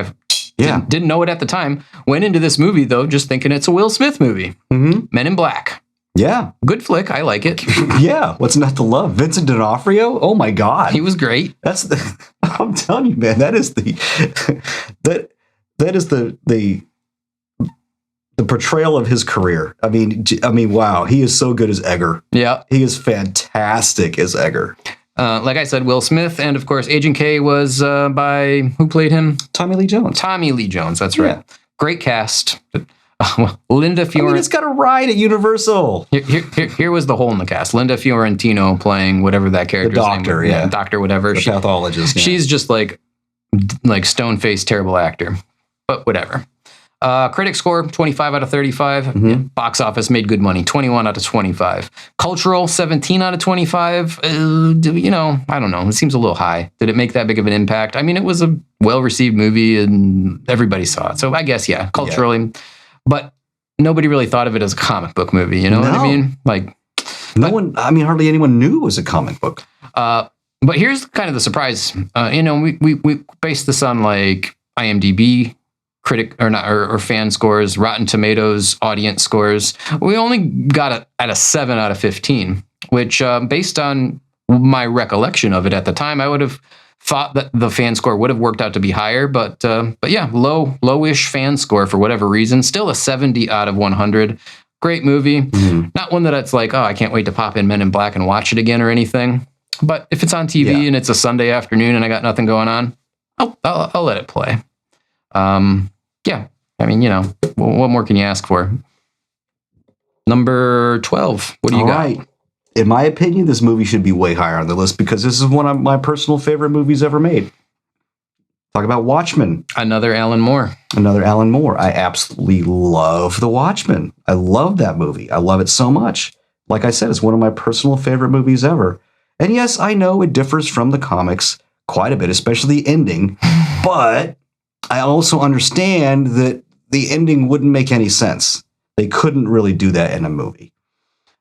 Didn't know it at the time. Went into this movie, though, just thinking it's a Will Smith movie. Mm-hmm. Men in Black. Yeah. Good flick. I like it. Yeah. What's not to love? Vincent D'Onofrio? Oh, my God. He was great. I'm telling you, man, that is the portrayal of his career. I mean, wow. He is so good as Edgar. Yeah. He is fantastic as Edgar. Like I said, Will Smith, and of course, Agent K was by, who played him? Tommy Lee Jones. Tommy Lee Jones, that's right. Yeah. Great cast. Linda Fiorentino. It's got a ride at Universal. Here was the hole in the cast. Linda Fiorentino playing whatever that character's name was. The doctor, yeah. Doctor, whatever. The pathologist. Yeah. She's just like stone-faced, terrible actor. But whatever. Critic score, 25 out of 35. Mm-hmm. Yeah, box office made good money, 21 out of 25. Cultural, 17 out of 25. I don't know. It seems a little high. Did it make that big of an impact? I mean, it was a well-received movie and everybody saw it. So I guess, yeah, culturally. Yeah. But nobody really thought of it as a comic book movie. You know what I mean? Hardly anyone knew it was a comic book. But here's kind of the surprise. We based this on IMDb critic or fan scores, Rotten Tomatoes audience scores. We only got it at a 7 out of 15, which based on my recollection of it at the time, I would have thought that the fan score would have worked out to be higher, but yeah, lowish fan score for whatever reason. Still a 70 out of 100. Great movie. Mm-hmm. Not one that it's I can't wait to pop in Men in Black and watch it again or anything. But if it's on TV and it's a Sunday afternoon and I got nothing going on, I'll let it play. Yeah, I mean, what more can you ask for? Number 12. What do you got? Right. In my opinion, this movie should be way higher on the list because this is one of my personal favorite movies ever made. Talk about Watchmen. Another Alan Moore. I absolutely love The Watchmen. I love that movie. I love it so much. Like I said, it's one of my personal favorite movies ever. And yes, I know it differs from the comics quite a bit, especially the ending. But I also understand that the ending wouldn't make any sense. They couldn't really do that in a movie.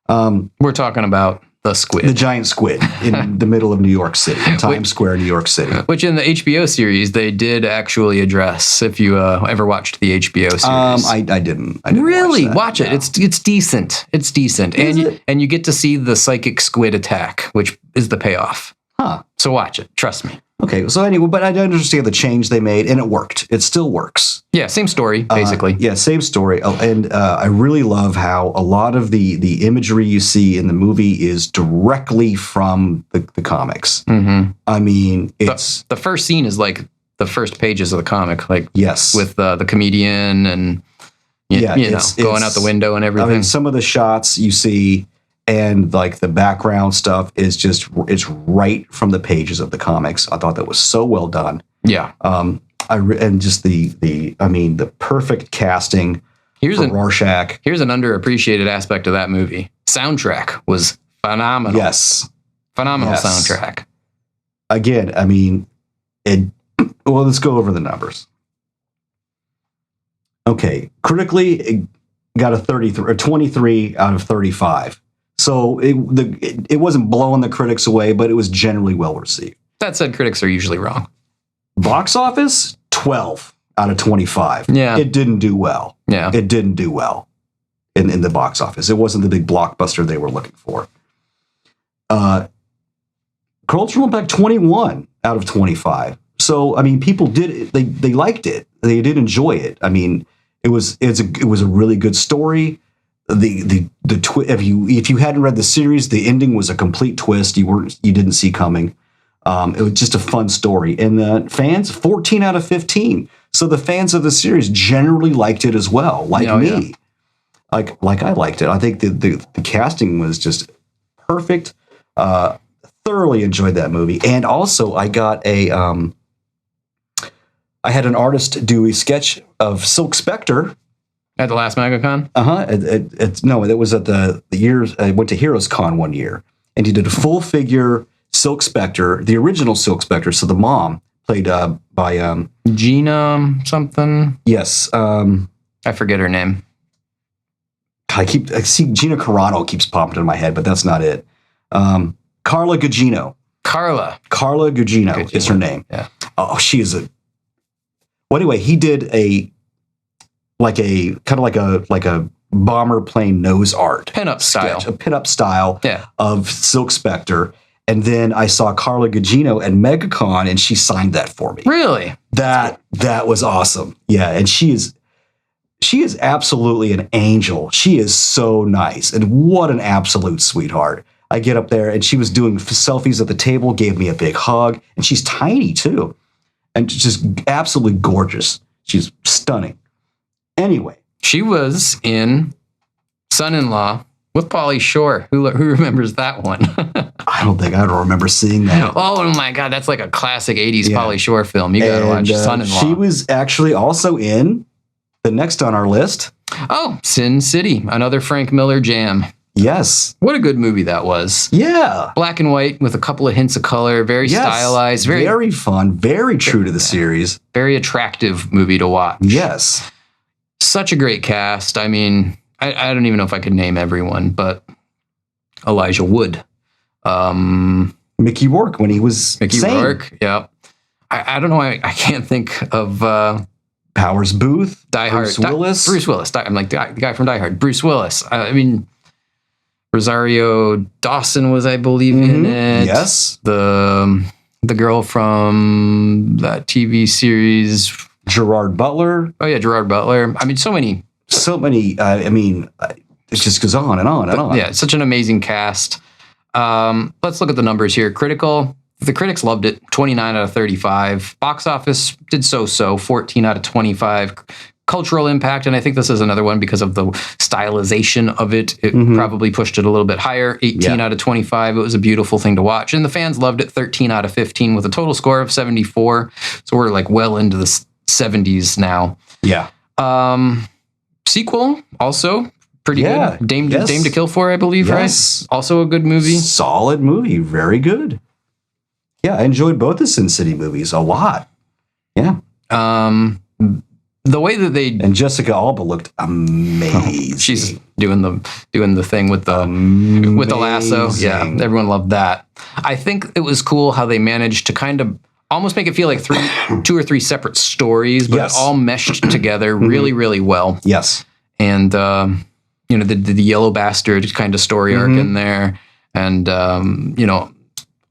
We're talking about the squid. The giant squid in the middle of New York City, Times Square, New York City. Which in the HBO series, they did actually address, if you ever watched the HBO series. I didn't really? Watch it. No. It's decent. It's decent. And you get to see the psychic squid attack, which is the payoff. Huh. So watch it. Trust me. Okay, so anyway, but I understand the change they made, and it worked. It still works. Yeah, same story, basically. Yeah, same story. Oh, and I really love how a lot of the imagery you see in the movie is directly from the comics. Mm-hmm. I mean, it's... The first scene is like the first pages of the comic, like yes, with the comedian and going out the window and everything. I mean, some of the shots you see and like the background stuff is just, it's right from the pages of the comics. I thought that was so well done. Yeah. And just the perfect casting for Rorschach. Here's an underappreciated aspect of that movie. Soundtrack was phenomenal. Yes. Phenomenal soundtrack. Again, I mean, well, let's go over the numbers. Okay. Critically, it got a 33 or 23 out of 35. So it wasn't blowing the critics away, but it was generally well received. That said, critics are usually wrong. Box office, 12 out of 25. Yeah. It didn't do well. Yeah. It didn't do well in the box office. It wasn't the big blockbuster they were looking for. Cultural impact, 21 out of 25. So, I mean, people they liked it. They did enjoy it. I mean, it was a really good story. The if you hadn't read the series, the ending was a complete twist you didn't see coming. It was just a fun story, and the fans 14 out of 15. So the fans of the series generally liked it as well, like me. Yeah. Like I liked it. I think the casting was just perfect. Thoroughly enjoyed that movie, and also I got I had an artist do a sketch of Silk Spectre. At the last MegaCon? No, it was at the years. I went to Heroes Con one year, and he did a full figure Silk Spectre, the original Silk Spectre. So the mom played by Gina something. Yes, I forget her name. I see Gina Carano keeps popping in my head, but that's not it. Carla Gugino. Carla Gugino is her name. Yeah. Oh, she is a. Well, anyway, he did a bomber plane nose art pinup style, a pinup style of Silk Spectre. And then I saw Carla Gugino at MegaCon, and she signed that for me. Really? That was awesome. Yeah, and she is absolutely an angel. She is so nice, and what an absolute sweetheart. I get up there, and she was doing selfies at the table, gave me a big hug, and she's tiny too, and just absolutely gorgeous. She's stunning. Anyway, she was in Son-in-Law with Pauly Shore. Who remembers that one? I don't think I remember seeing that. Oh my God, that's like a classic 80s Pauly Shore film. You gotta watch Son-in-Law. She was actually also in the next on our list. Oh, Sin City, another Frank Miller jam. Yes. What a good movie that was. Yeah. Black and white with a couple of hints of color, very stylized. Very fun, very true to the series. Very attractive movie to watch. Yes. Such a great cast. I mean, I don't even know if I could name everyone, but Elijah Wood. Mickey Rourke when he was Mickey Rourke, yeah. I don't know why I can't think of... Powers Booth, Die Hard. Bruce Willis. Bruce Willis. I'm like the guy from Die Hard. Bruce Willis. I mean... Rosario Dawson was, I believe, in it. Yes. The girl from that TV series. Gerard Butler. Oh, yeah, Gerard Butler. I mean, so many. I mean, it just goes on and on and on. Yeah, such an amazing cast. Let's look at the numbers here. Critical. The critics loved it. 29 out of 35. Box office did so-so. 14 out of 25. Cultural impact, and I think this is another one because of the stylization of it. It probably pushed it a little bit higher. 18 out of 25. It was a beautiful thing to watch, and the fans loved it. 13 out of 15 with a total score of 74. So we're like well into the 70s now. Yeah. Sequel also pretty good. Dame to Kill For, I believe, right? Also a good movie. Solid movie. Very good. Yeah, I enjoyed both the Sin City movies a lot. Yeah. The way that they and Jessica Alba looked amazing. She's doing the thing with the lasso. Yeah, everyone loved that. I think it was cool how they managed to kind of almost make it feel like two or three separate stories, but it all meshed together really, really well. Yes, and the Yellow Bastard kind of story arc in there, and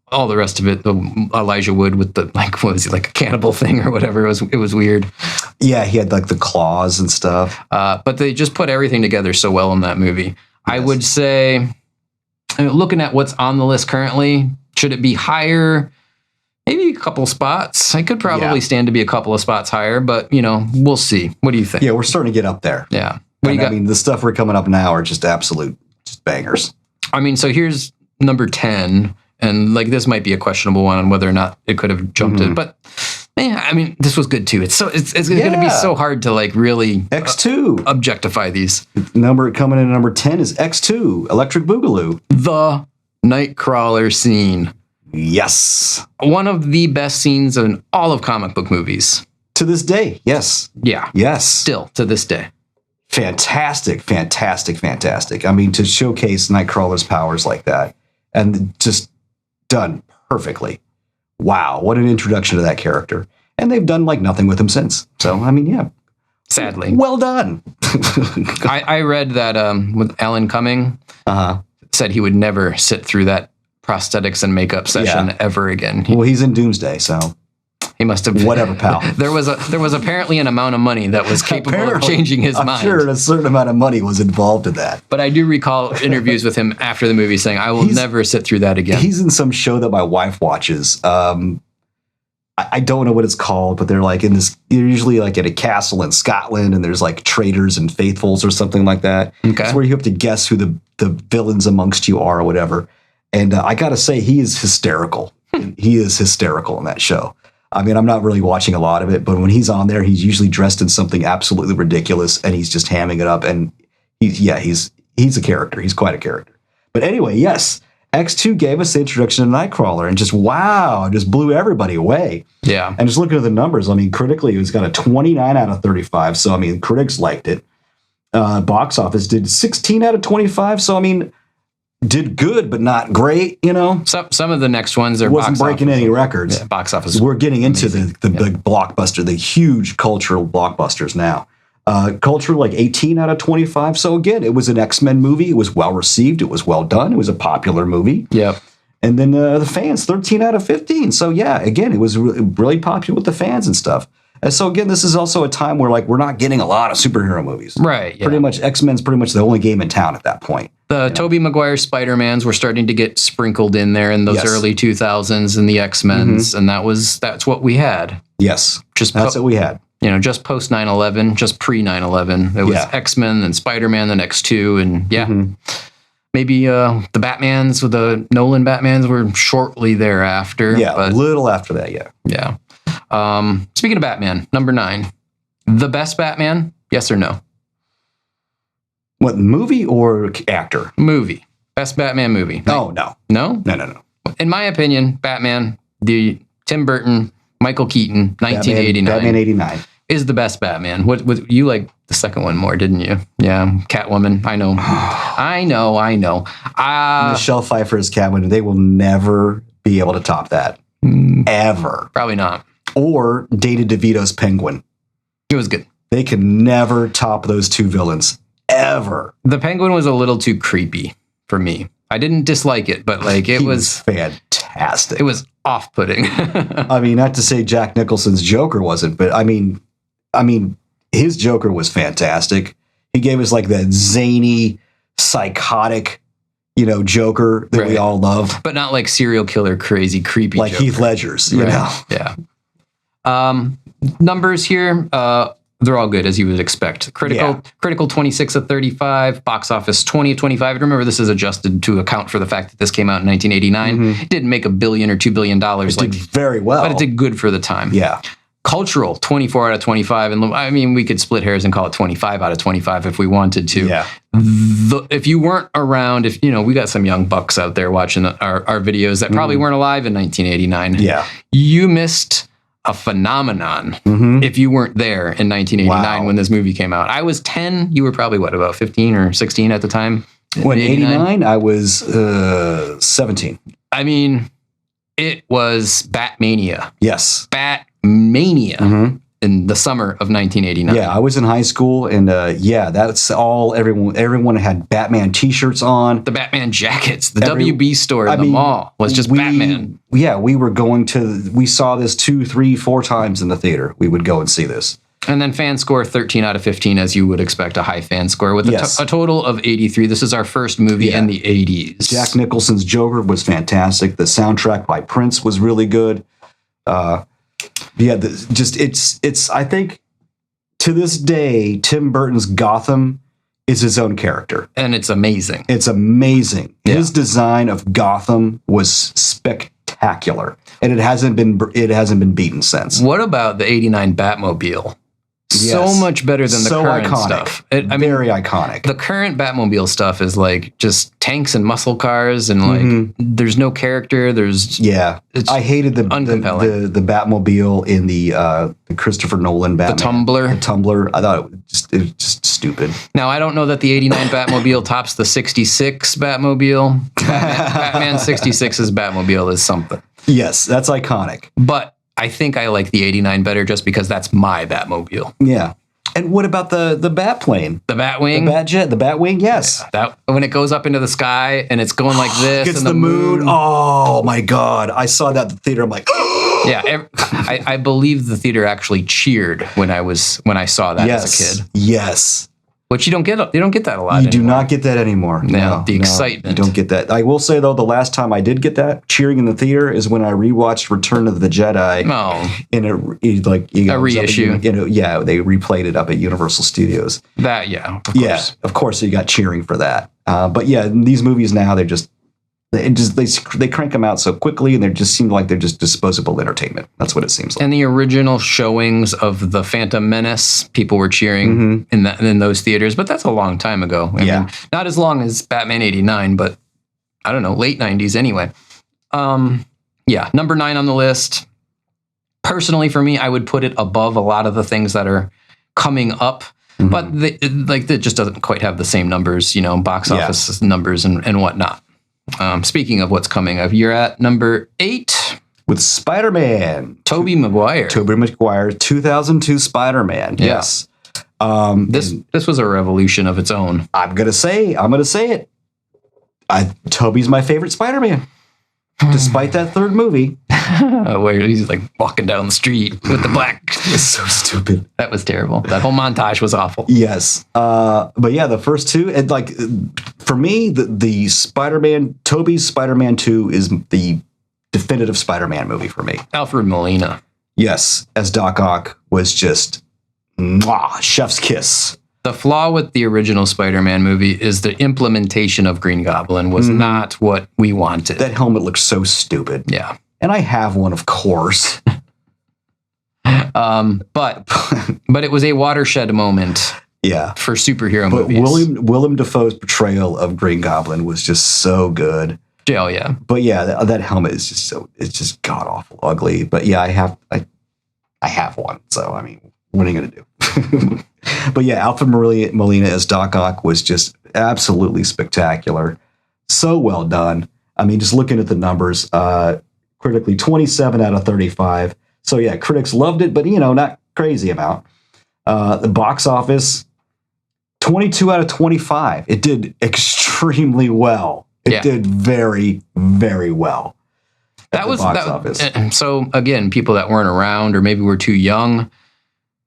all the rest of it, the Elijah Wood with the like, what was he, like a cannibal thing or whatever? It was weird. Yeah, he had like the claws and stuff. But they just put everything together so well in that movie. Yes. I would say, looking at what's on the list currently, should it be higher? Maybe a couple spots. I could probably stand to be a couple of spots higher, but we'll see. What do you think? Yeah, we're starting to get up there. Yeah. I mean, the stuff we're coming up now are just absolute bangers. I mean, so here's number 10. And like this might be a questionable one on whether or not it could have jumped it, but I mean this was good too. It's going to be so hard to like really X2 objectify these. Number coming in at number 10 is X2 Electric Boogaloo, the Nightcrawler scene. Yes, one of the best scenes in all of comic book movies to this day. Yes, yeah, yes, still to this day. Fantastic. I mean, to showcase Nightcrawler's powers like that and just done perfectly. Wow, what an introduction to that character. And they've done like nothing with him since. So, I mean, yeah. Sadly. Well done. I read that with Alan Cumming said he would never sit through that prosthetics and makeup session ever again. Well, he's in Doomsday, so he must have whatever, pal. There was apparently an amount of money that was capable of changing his mind. I'm sure a certain amount of money was involved in that. But I do recall interviews with him after the movie saying, "I will never sit through that again." He's in some show that my wife watches. I don't know what it's called, but they're like in this. You're usually like at a castle in Scotland, and there's like traitors and faithfuls or something like that. Okay. It's where you have to guess who the villains amongst you are or whatever. And I got to say, he is hysterical. He is hysterical in that show. I mean, I'm not really watching a lot of it, but when he's on there, he's usually dressed in something absolutely ridiculous, and he's just hamming it up. And he's a character. He's quite a character. But anyway, yes, X2 gave us the introduction to Nightcrawler, and just blew everybody away. Yeah. And just looking at the numbers, I mean, critically, it was got a 29 out of 35. So I mean, critics liked it. Box office did 16 out of 25. So I mean, did good, but not great, Some of the next ones are wasn't breaking any records. Yeah, box office. We're getting into the big blockbuster, the huge cultural blockbusters now. Culture like 18 out of 25. So again, it was an X-Men movie. It was well received. It was well done. It was a popular movie. Yep. And then the fans, 13 out of 15. So yeah, again, it was really popular with the fans and stuff. And so again, this is also a time where like we're not getting a lot of superhero movies. Right. Yeah. Pretty much X-Men's pretty much the only game in town at that point. The Tobey Maguire Spider-Mans were starting to get sprinkled in there in those early 2000s and the X-Men's, and that's what we had. Yes. That's what we had. Just post 9/11, just pre 9/11. It was X-Men and Spider-Man, then X2, and maybe the Batmans, with the Nolan Batmans, were shortly thereafter. Yeah, a little after that. Yeah. Yeah. Speaking of Batman, number 9, the best Batman, yes or no? What, movie or actor? Movie. Best Batman movie. Oh, no. No? No. In my opinion, Batman, the Tim Burton, Michael Keaton, 1989. Batman 89. Is the best Batman. What you like the second one more, didn't you? Yeah, Catwoman. I know. I know. Michelle Pfeiffer as Catwoman, they will never be able to top that. Ever. Probably not. Or Danny DeVito's Penguin. It was good. They can never top those two villains. Ever. The Penguin was a little too creepy for me. I didn't dislike it, but like it was fantastic. It was off-putting. I mean, not to say Jack Nicholson's Joker wasn't, but I mean, his Joker was fantastic. He gave us like that zany, psychotic, Joker that we all love, but not like serial killer, crazy, creepy, like Joker. Heath Ledger's. You know, yeah. Numbers here. They're all good, as you would expect. Critical 26 of 35, box office 20 of 25. Remember, this is adjusted to account for the fact that this came out in 1989. It didn't make $1 billion or $2 billion. It did very well. But it did good for the time. Yeah. Cultural, 24 out of 25. And I mean, we could split hairs and call it 25 out of 25 if we wanted to. Yeah. If you weren't around, we got some young bucks out there watching our videos that probably weren't alive in 1989. Yeah. You missed a phenomenon if you weren't there in 1989 when this movie came out. I was 10. You were probably, about 15 or 16 at the time? When 89, I was 17. I mean, it was Batmania. Yes. Batmania. in the summer of 1989. Yeah, I was in high school, and that's all everyone had Batman t-shirts on. The Batman jackets, the WB store in the mall was just Batman. Yeah, we saw this 2, 3, 4 times in the theater. We would go and see this. And then fan score 13 out of 15, as you would expect, a high fan score with a total of 83. This is our first movie in the 80s. Jack Nicholson's Joker was fantastic. The soundtrack by Prince was really good. I think to this day, Tim Burton's Gotham is his own character. And it's amazing. It's amazing. Yeah. His design of Gotham was spectacular. And it hasn't been beaten since. What about the 89 Batmobile? Yes. So much better than the current iconic. stuff. Very iconic. The current Batmobile stuff is like just tanks and muscle cars, and like there's no character. I hated the Batmobile in the Christopher Nolan Batman. The Tumbler. I thought it was just stupid. Now I don't know that the 89 Batmobile tops the 66 Batmobile. Batman 66's Batmobile is something. Yes, that's iconic. But I think I like the 89 better just because that's my Batmobile. Yeah. And what about the Batplane? The Batwing? The Batjet? The Batwing? Yes. Yeah, when it goes up into the sky and it's going like this. Gets and the moon. Oh, my God. I saw that at the theater. I'm like, yeah. I believe the theater actually cheered when I saw that as a kid. Yes. Which you don't get that a lot. You do not get that anymore. No, the excitement. You don't get that. I will say though, the last time I did get that cheering in the theater is when I rewatched Return of the Jedi. Oh, in a reissue. They replayed it up at Universal Studios. That of course. So you got cheering for that. But yeah, these movies now they crank them out so quickly, and they just seem like they're just disposable entertainment. That's what it seems like. And the original showings of the Phantom Menace, people were cheering in those theaters, but that's a long time ago. I mean, not as long as Batman 89, but I don't know, late 90s anyway. Number 9 on the list. Personally, for me, I would put it above a lot of the things that are coming up. But it just doesn't quite have the same numbers, box office numbers and whatnot. Speaking of what's coming up, you're at number 8 with Spider-Man. Tobey Maguire, 2002 Spider-Man. Yes. This was a revolution of its own. I'm gonna say it. Tobey's my favorite Spider-Man, despite that third movie. Where he's like walking down the street with the black. It's so stupid. That was terrible. That whole montage was awful. Yes. But yeah, the first two, and like for me, the Spider-Man, Tobey's Spider-Man 2 is the definitive Spider-Man movie for me. Alfred Molina. Yes. As Doc Ock was just chef's kiss. The flaw with the original Spider-Man movie is the implementation of Green Goblin was not what we wanted. That helmet looks so stupid. Yeah. And I have one, of course. But it was a watershed moment. Yeah. For superhero movies. But Willem Dafoe's portrayal of Green Goblin was just so good. Oh yeah. But yeah, that helmet is just god awful ugly. But yeah, I have one. So I mean, what are you gonna do? But yeah, Alfred Molina as Doc Ock was just absolutely spectacular. So well done. I mean, just looking at the numbers, critically 27 out of 35. So yeah, critics loved it, but not crazy amount. The box office, 22 out of 25. It did extremely well. It did very, very well. That was box office. So again, people that weren't around or maybe were too young,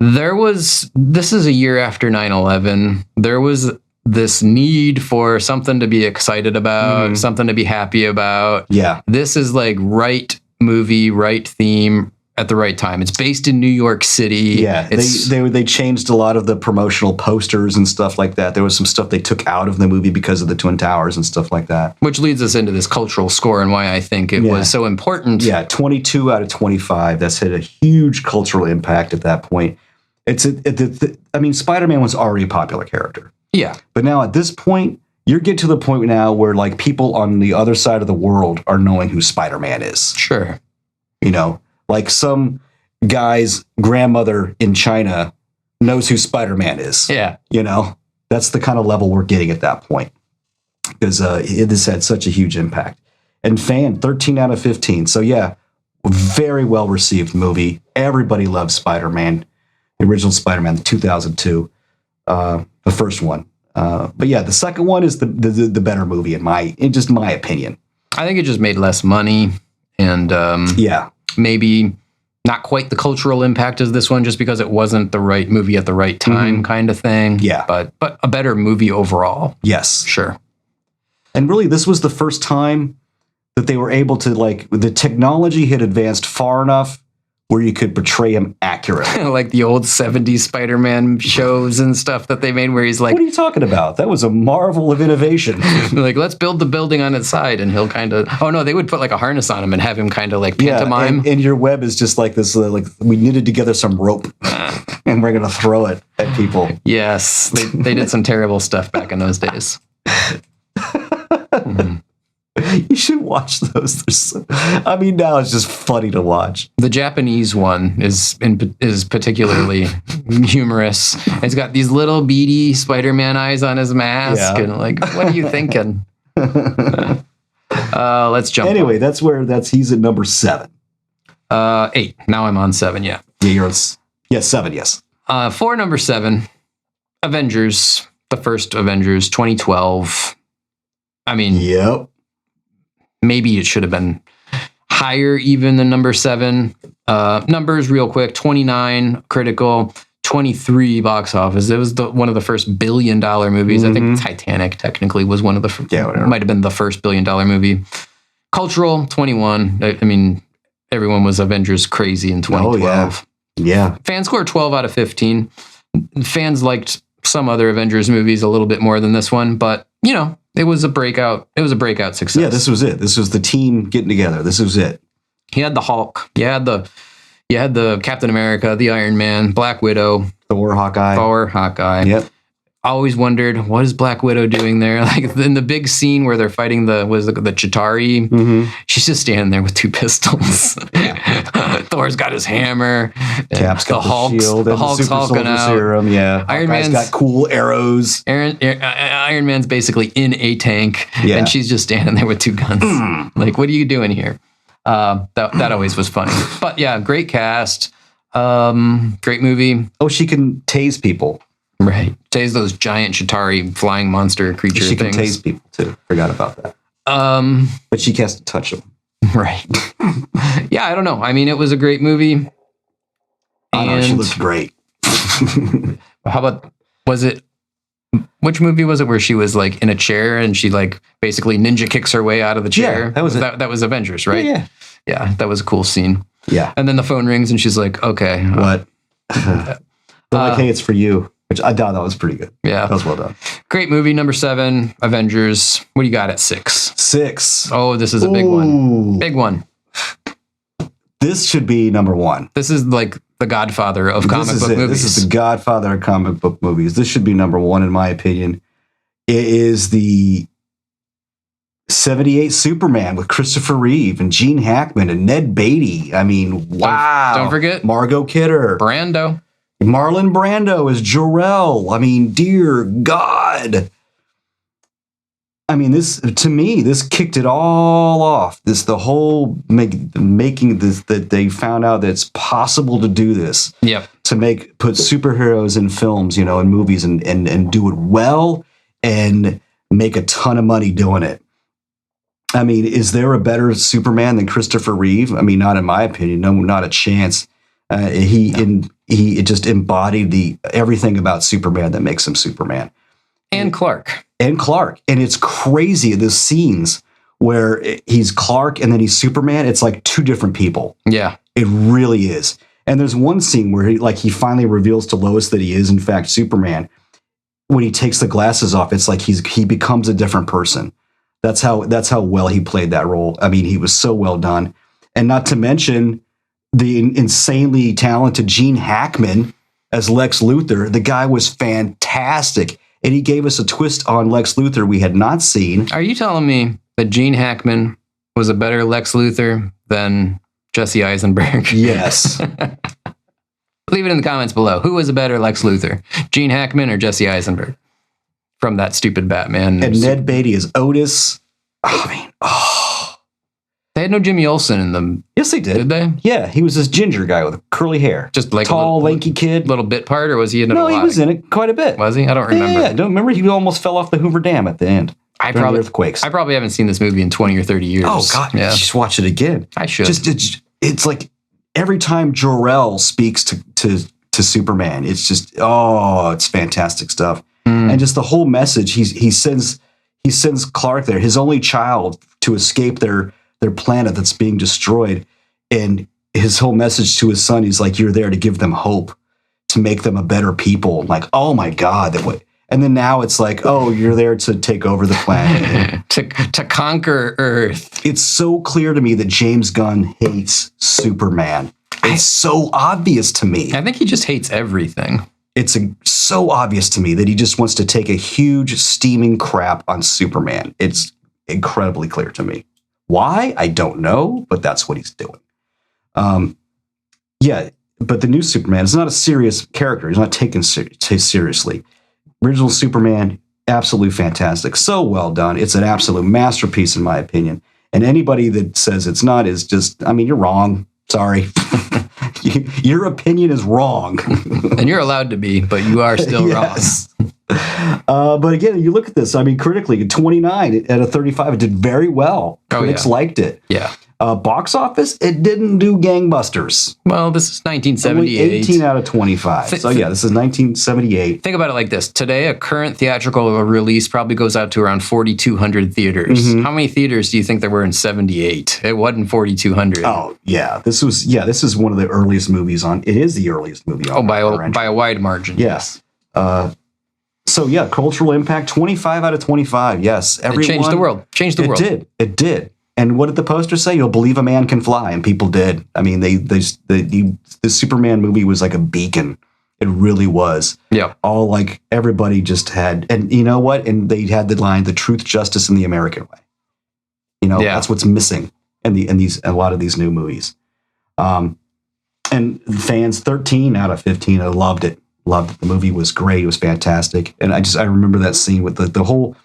this is a year after 9/11. There was this need for something to be excited about, something to be happy about. Yeah. This is like right movie, right theme at the right time. It's based in New York City. Yeah. They changed a lot of the promotional posters and stuff like that. There was some stuff they took out of the movie because of the Twin Towers and stuff like that. Which leads us into this cultural score and why I think it was so important. Yeah. 22 out of 25. That's had a huge cultural impact at that point. Spider-Man was already a popular character. Yeah. But now at this point, you're getting to the point now where like people on the other side of the world are knowing who Spider-Man is. Sure. Like some guy's grandmother in China knows who Spider-Man is. Yeah. That's the kind of level we're getting at that point. Because it has had such a huge impact. And 13 out of 15. So yeah, very well received movie. Everybody loves Spider-Man. The original Spider-Man, the 2002, the first one. But yeah, the second one is the better movie in my opinion. I think it just made less money and maybe not quite the cultural impact as this one, just because it wasn't the right movie at the right time kind of thing. Yeah. But a better movie overall. Yes. Sure. And really, this was the first time that they were able to, like, the technology had advanced far enough where you could portray him accurately. Like the old 70s Spider-Man shows and stuff that they made where he's like... What are you talking about? That was a marvel of innovation. Like, let's build the building on its side, and he'll kind of... Oh, no, they would put, like, a harness on him and have him kind of, like, pantomime. And your web is just like this, like, we knitted together some rope, and we're going to throw it at people. Yes, they did some terrible stuff back in those days. You should watch those. I mean, now it's just funny to watch. The Japanese one is particularly humorous. It's got these little beady Spider-Man eyes on his mask, and like, what are you thinking? Let's jump. Anyway, he's at number 7. 8. Now I'm on 7. Yeah. Yeah, you're on. 7. Yes. For number 7, Avengers, the first Avengers, 2012. I mean, yep. Maybe it should have been higher even than number 7. Numbers real quick, 29 critical, 23 box office. It was one of the first $1 billion movies. I think Titanic technically was one of the might have been the first $1 billion movie. Cultural, 21. I mean, everyone was Avengers crazy in 2012. Yeah. Fan score 12 out of 15. Fans liked some other Avengers movies a little bit more than this one, but you know, it was a breakout success. Yeah, this was it. This was the team getting together. This was it. You had the Hulk. You had the Captain America, the Iron Man, Black Widow, Thor, Hawkeye. Yep. Always wondered, what is Black Widow doing there? Like in the big scene where they're fighting the Chitauri, she's just standing there with 2 pistols. Thor's got his hammer. Cap's got the shield. The Hulk's hulking out. Serum, yeah. Iron Man's got cool arrows. Iron Man's basically in a tank, and she's just standing there with 2 guns. Like, what are you doing here? That always was funny. But yeah, great cast. Great movie. Oh, she can tase people. Right. Tase those giant Chitauri flying monster creature she things. She can tase people too. Forgot about that. But she has to touch them. Right. Yeah, I don't know. I mean, it was a great movie. And she looks great. How about, which movie was it where she was like in a chair and she like basically ninja kicks her way out of the chair? Yeah, that was Avengers, right? Yeah. Yeah, that was a cool scene. Yeah. And then the phone rings and she's like, okay. What? They're like, hey, it's for you. Which I thought that was pretty good. Yeah. That was well done. Great movie. Number 7, Avengers. What do you got at 6? 6. Oh, this is a big one. Big one. This should be number 1. This is like the godfather of comic book movies. This is the godfather of comic book movies. This should be number 1 in my opinion. It is the 78 Superman with Christopher Reeve and Gene Hackman and Ned Beatty. I mean, wow. Don't forget Margot Kidder. Brando. Marlon Brando is Jor-El. I mean, dear God. I mean, this kicked it all off. The whole making this, that they found out that it's possible to do this. Yep. To put superheroes in films, in movies and do it well and make a ton of money doing it. I mean, is there a better Superman than Christopher Reeve? I mean, not in my opinion. No, not a chance. He just embodied everything about Superman that makes him Superman. And Clark. And it's crazy, the scenes where he's Clark and then he's Superman. It's like 2 different people. Yeah. It really is. And there's one scene where he finally reveals to Lois that he is in fact Superman. When he takes the glasses off, it's like he becomes a different person. That's how well he played that role. I mean, he was so well done. And not to mention the insanely talented Gene Hackman as Lex Luthor. The guy was fantastic. And he gave us a twist on Lex Luthor we had not seen. Are you telling me that Gene Hackman was a better Lex Luthor than Jesse Eisenberg? Yes. Leave it in the comments below. Who was a better Lex Luthor? Gene Hackman or Jesse Eisenberg? From that stupid Batman. And Ned Beatty is Otis. I mean, They had no Jimmy Olsen in them. Yes, they did. Did they? Yeah, he was this ginger guy with curly hair. Just like tall, lanky kid. Little bit part, or was he in it No, a lot? he was in it quite a bit. Was he? I don't remember. Yeah, don't remember? He almost fell off the Hoover Dam at the end. I probably earthquakes. I probably haven't seen this movie in 20 or 30 years. Oh God, yeah. Just watch it again. I should. It's like every time Jor-El speaks to Superman, it's just it's fantastic stuff. And just the whole message he sends Clark there, his only child, to escape their planet that's being destroyed, and his whole message to his son, he's like, you're there to give them hope, to make them a better people. Like, oh my God, and then now it's like, oh, you're there to take over the planet. to conquer Earth. It's so clear to me that James Gunn hates Superman. It's so obvious to me. I think he just hates everything. It's so obvious to me that he just wants to take a huge steaming crap on Superman. It's incredibly clear to me. Why? I don't know, but that's what he's doing. Yeah, but the new Superman is not a serious character. He's not taken seriously. Original Superman, absolutely fantastic. So well done. It's an absolute masterpiece, in my opinion. And anybody that says it's not is just, you're wrong. Sorry. Your opinion is wrong. And you're allowed to be, but you are still yes. wrong. But again, you look at this, critically, 29 out of 35, it did very well. Critics liked it. Yeah. Box office, it didn't do gangbusters. Well, this is 1978. Only 18 out of 25. So yeah, this is 1978. Think about it like this. Today, a current theatrical release probably goes out to around 4,200 theaters. Mm-hmm. How many theaters do you think there were in 78? It wasn't 4,200. Oh, yeah. This is one of the earliest movies on. It is the earliest movie on. By a wide margin. Yes. So yeah, cultural impact, 25 out of 25. Yes. It changed the world. It did. And what did the poster say? You'll believe a man can fly, and people did. The Superman movie was like a beacon. It really was. Yeah. All like everybody just had, and you know what? And they had the line, "The truth, justice, and the American way." That's what's missing in a lot of these new movies. And fans, 13 out of 15, loved it. Loved it. The movie was great. It was fantastic. And I remember that scene with the whole.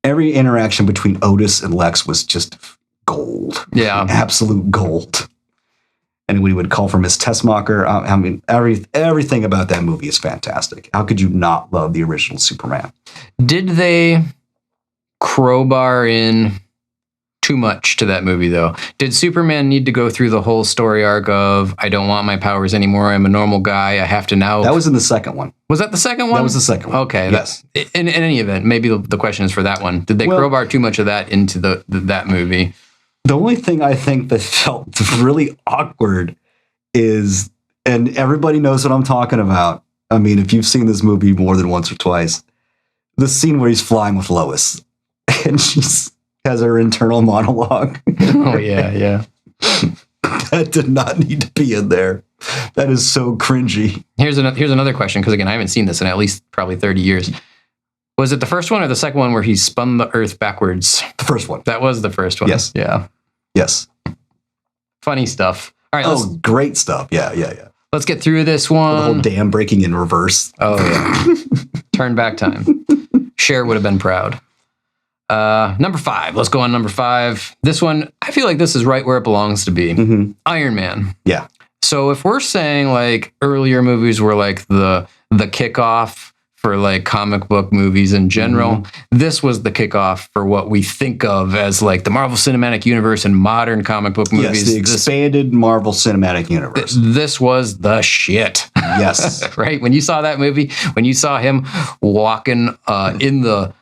Every interaction between Otis and Lex was just gold. Yeah. Absolute gold. And we would call for Miss Tessmacher. Everything about that movie is fantastic. How could you not love the original Superman? Did they crowbar in too much to that movie, though? Did Superman need to go through the whole story arc of, I don't want my powers anymore, I'm a normal guy, I have to now... That was in the second one. Was that the second one? That was the second one. Okay. Yes. In any event, maybe the question is for that one. Did they crowbar too much of that into that movie? The only thing I think that felt really awkward is, and everybody knows what I'm talking about, if you've seen this movie more than once or twice, the scene where he's flying with Lois, and she's... has her internal monologue. Oh yeah. That did not need to be in there. That is so cringy. Here's another question, because again, I haven't seen this in at least probably 30 years. Was it the first one or the second one where he spun the Earth backwards? The first one. That was the first one. Yes. Yeah. Yes. Funny stuff. All right. Great stuff. Yeah. Let's get through this one. The whole dam breaking in reverse. Oh yeah. Turn back time. Cher would have been proud. Number 5. Let's go on number 5. This one, I feel like this is right where it belongs to be. Mm-hmm. Iron Man. Yeah. So if we're saying like earlier movies were like the kickoff for like comic book movies in general, this was the kickoff for what we think of as like the Marvel Cinematic Universe and modern comic book movies. Yes, the expanded Marvel Cinematic Universe. This was the shit. Yes. Right? When you saw that movie, when you saw him walking in the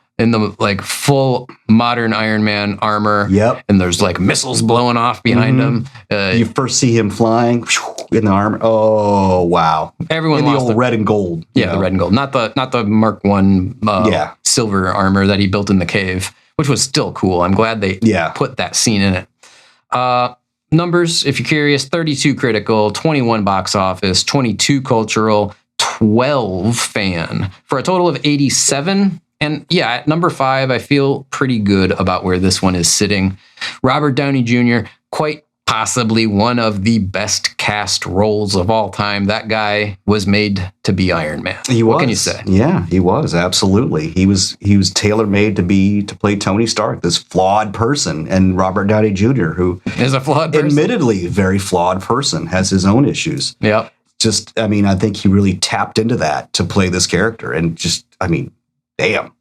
like full modern Iron Man armor. Yep. And there's like missiles blowing off behind him. You first see him flying in the armor. Oh, wow. Everyone in the old red and gold. Yeah, the red and gold. Not the Mark I silver armor that he built in the cave, which was still cool. I'm glad they put that scene in it. Numbers, if you're curious, 32 critical, 21 box office, 22 cultural, 12 fan, for a total of 87. And yeah, at number 5, I feel pretty good about where this one is sitting. Robert Downey Jr., quite possibly one of the best cast roles of all time. That guy was made to be Iron Man. What can you say? Yeah, he was, absolutely. He was tailor-made to play Tony Stark, this flawed person, and Robert Downey Jr., who is a flawed person. Admittedly, very flawed person, has his own issues. Yep. I think he really tapped into that to play this character, and damn.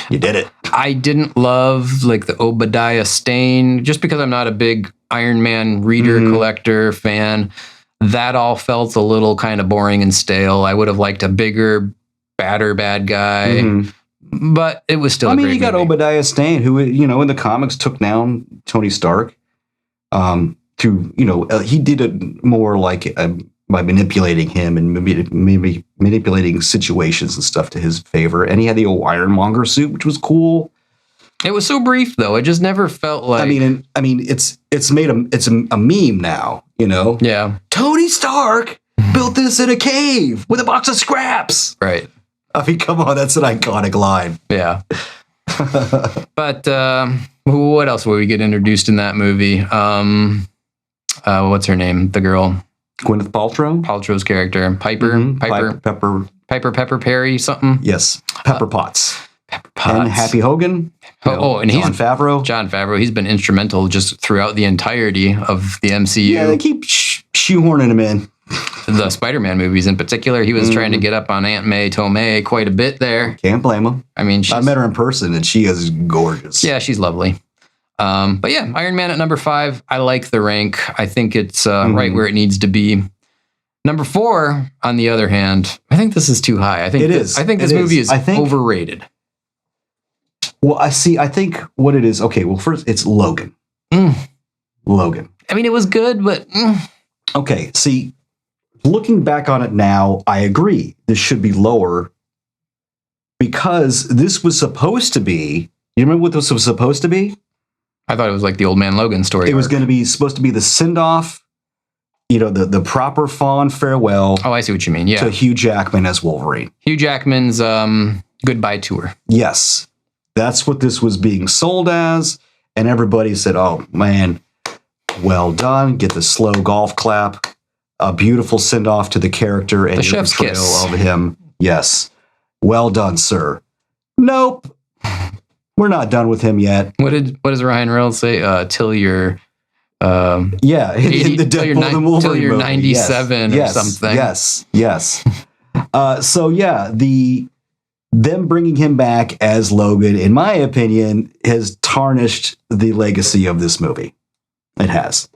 You did it. I didn't love like the Obadiah Stane, just because I'm not a big Iron Man reader, collector, fan. That all felt a little kind of boring and stale. I would have liked a bigger, badder bad guy, but it was still a great movie. You got Obadiah Stane, who, in the comics took down Tony Stark. He did it more like by manipulating him and maybe manipulating situations and stuff to his favor. And he had the old Ironmonger suit, which was cool. It was so brief, though. It just never felt like. It's a meme now. Yeah. Tony Stark built this in a cave with a box of scraps. Right. Come on, that's an iconic line. Yeah. But what else will we get introduced in that movie? What's her name? The girl. Gwyneth Paltrow? Paltrow's character. Pepper Perry something? Yes. Pepper Potts. Pepper Potts. And Happy Hogan. And Jon Favreau. Jon Favreau. He's been instrumental just throughout the entirety of the MCU. Yeah, they keep shoehorning him in. The Spider-Man movies in particular. He was trying to get up on Aunt May Tomei quite a bit there. Can't blame him. I met her in person, and she is gorgeous. Yeah, she's lovely. But yeah, Iron Man at number 5. I like the rank. I think it's right where it needs to be. Number 4, on the other hand, I think this is too high. I think this movie is overrated. Well, I think what it is. Okay, well, first it's Logan. Logan. It was good, but okay. See, looking back on it now, I agree. This should be lower because this was supposed to be. You remember what this was supposed to be? I thought it was like the Old Man Logan story. It was going to be supposed to be the send-off, the proper fond farewell. Oh, I see what you mean. Yeah. To Hugh Jackman as Wolverine. Hugh Jackman's goodbye tour. Yes. That's what this was being sold as. And everybody said, oh, man, well done. Get the slow golf clap. A beautiful send-off to the character and the your chef's portrayal kiss of him. Yes. Well done, sir. Nope. We're not done with him yet. What does Ryan Reynolds say? Till you're 80, in the Deadpool and Wolverine till you're movie. 97 or something. Yes. Them bringing him back as Logan, in my opinion, has tarnished the legacy of this movie. It has.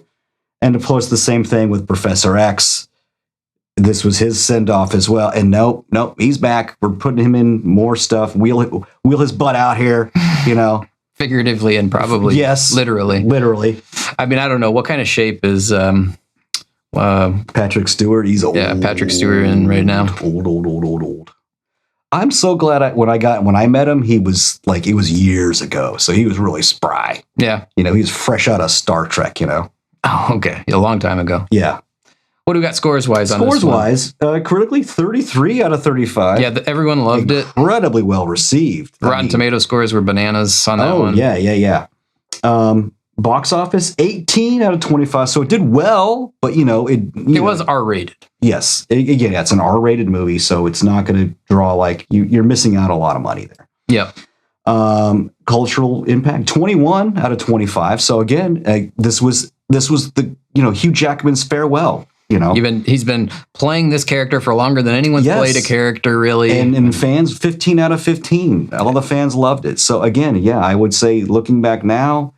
And of course, the same thing with Professor X. This was his send-off as well. And nope, he's back. We're putting him in more stuff. Wheel his butt out here, Figuratively and probably. Yes. Literally. I don't know. What kind of shape is Patrick Stewart? He's old. Yeah, Patrick Stewart in right now. Old. I'm so glad when I met him, it was years ago. So he was really spry. Yeah. He was fresh out of Star Trek, Oh, okay. A long time ago. Yeah. What do we got scores-wise on this one? Critically, 33 out of 35. Yeah, everyone loved it. Incredibly well received. Rotten Tomato scores were bananas on that one. Yeah. Box office, 18 out of 25. So it did well, but, it was R-rated. Yes. Again, it's an R-rated movie, so it's not going to draw, you're missing out a lot of money there. Yep. Cultural impact, 21 out of 25. So again, this was the, Hugh Jackman's farewell. He's been playing this character for longer than anyone's played a character, really. And fans, 15 out of 15. All the fans loved it. So again, I would say, looking back now,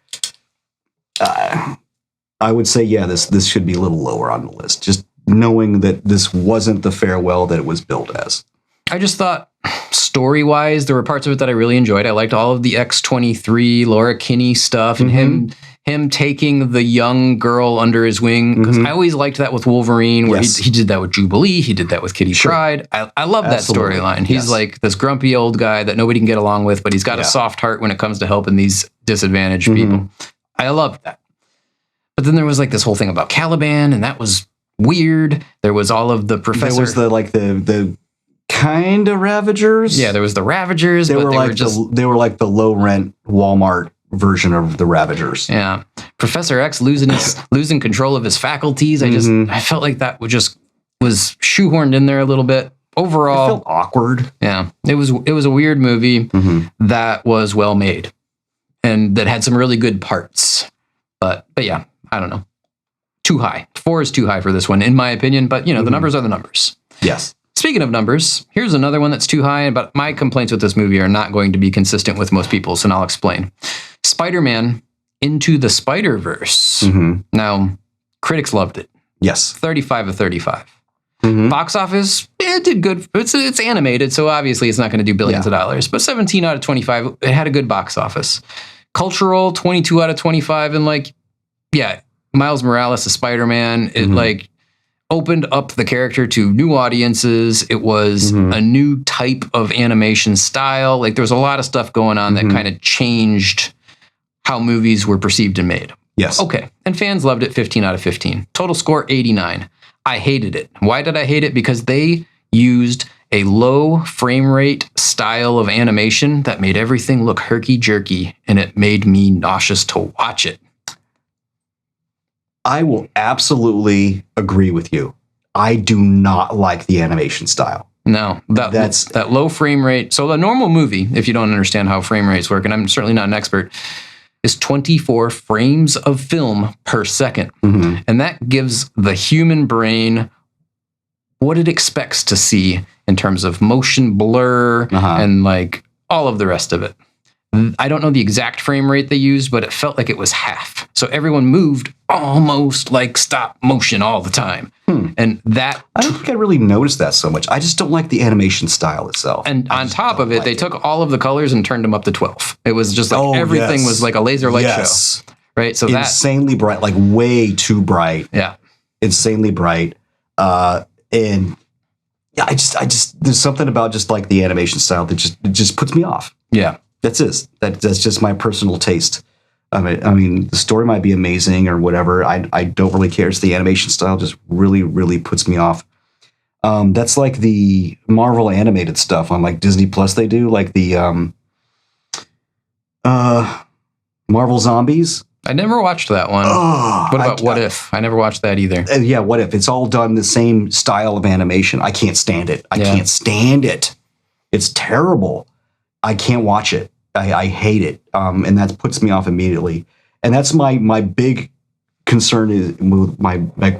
I would say, this should be a little lower on the list. Just knowing that this wasn't the farewell that it was billed as. I just thought, story-wise, there were parts of it that I really enjoyed. I liked all of the X-23, Laura Kinney stuff, and him taking the young girl under his wing, because I always liked that with Wolverine, where he did that with Jubilee, he did that with Kitty Pryde. I love that storyline. He's like this grumpy old guy that nobody can get along with, but he's got a soft heart when it comes to helping these disadvantaged people. I loved that. But then there was this whole thing about Caliban, and that was weird. There was all of the professor. There was the kind of Ravagers. Yeah, there was the Ravagers. They were like the low rent Walmart version of the Ravagers. Yeah. Professor X losing control of his faculties. I felt like that was shoehorned in there a little bit. Overall, it felt awkward. Yeah. It was a weird movie that was well made and that had some really good parts. But yeah, I don't know. Too high. 4 is too high for this one, in my opinion. But, the numbers are the numbers. Yes. Speaking of numbers, here's another one that's too high, but my complaints with this movie are not going to be consistent with most people's, and I'll explain. Spider-Man Into the Spider-Verse. Now, critics loved it. Yes. 35 of 35. Box office, it did good. It's animated, so obviously it's not going to do billions of dollars, but 17 out of 25, it had a good box office. Cultural, 22 out of 25, and Miles Morales as Spider-Man, it opened up the character to new audiences. It was a new type of animation style. There was a lot of stuff going on that kind of changed how movies were perceived and made. Yes. Okay. And fans loved it, 15 out of 15. Total score, 89. I hated it. Why did I hate it? Because they used a low frame rate style of animation that made everything look herky-jerky, and it made me nauseous to watch it. I will absolutely agree with you. I do not like the animation style. No, that's that low frame rate. So a normal movie, if you don't understand how frame rates work, and I'm certainly not an expert, is 24 frames of film per second. And that gives the human brain what it expects to see in terms of motion blur and all of the rest of it. I don't know the exact frame rate they used, but it felt like it was half. So everyone moved almost like stop motion all the time. And that... I don't think I really noticed that so much. I just don't like the animation style itself. And on top of it, they took all of the colors and turned them up to 12. It was just everything was like a laser light show. Right? So insanely bright, way too bright. Yeah. Insanely bright. And yeah, I just there's something about just the animation style that just puts me off. Yeah. That's it. That's just my personal taste. I mean, the story might be amazing or whatever. I don't really care. It's the animation style just really, really puts me off. That's like the Marvel animated stuff on Disney Plus. They do the Marvel Zombies. I never watched that one. What about What If? I never watched that either. Yeah, What If? It's all done the same style of animation. I can't stand it. I can't stand it. It's terrible. I can't watch it. I hate it. And that puts me off immediately. And that's my big concern is my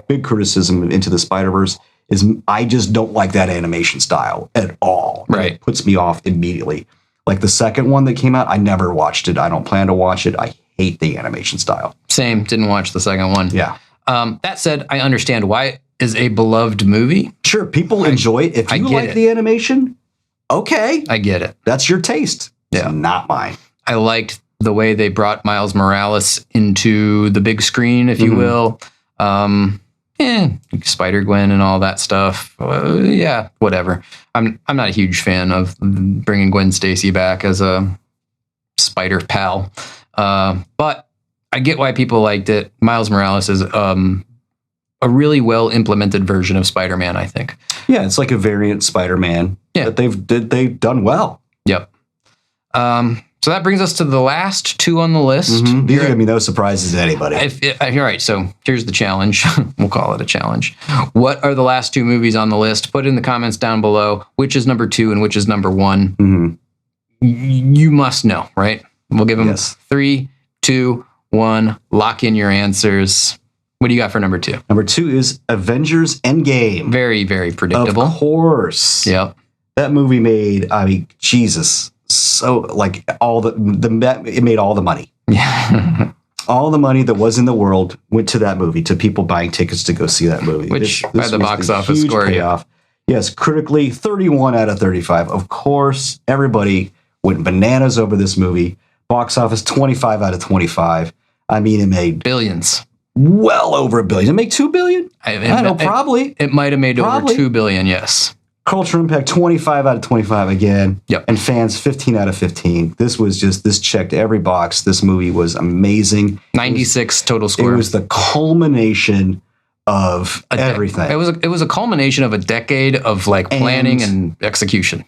big criticism Into the Spider-Verse is I just don't like that animation style at all. Right. It puts me off immediately. The second one that came out, I never watched it. I don't plan to watch it. I hate the animation style. Same. Didn't watch the second one. Yeah. That said, I understand why it is a beloved movie. Sure. People enjoy it. If you like the animation, okay. I get it. That's your taste. Yeah. It's not mine. I liked the way they brought Miles Morales into the big screen, if you will. Spider-Gwen and all that stuff. Yeah, whatever. I'm not a huge fan of bringing Gwen Stacy back as a spider pal. But I get why people liked it. Miles Morales is a really well implemented version of Spider-Man, I think. Yeah, it's like a variant Spider-Man that they've done well. Yep. So that brings us to the last two on the list. These are going to be no surprises to anybody. All right, so here's the challenge. We'll call it a challenge. What are the last two movies on the list? Put it in the comments down below. Which is number 2 and which is number 1? You must know, right? We'll give them 3, 2, 1. Lock in your answers. What do you got for number 2? Number 2 is Avengers Endgame. Very, very predictable. Of course. Yep. That movie made, Jesus, so it made all the money. Yeah. All the money that was in the world went to that movie, to people buying tickets to go see that movie. Which by the box office score, payoff. Yes, critically, 31 out of 35. Of course, everybody went bananas over this movie. Box office, 25 out of 25. I mean, it made billions. Well over $1 billion. It made $2 billion? I don't know, probably. It might have made over $2 billion, yes. Cultural impact, 25 out of 25 again. Yep. And fans, 15 out of 15. This checked every box. This movie was amazing. 96 total score. It was the culmination of everything. It was a culmination of a decade of planning and execution.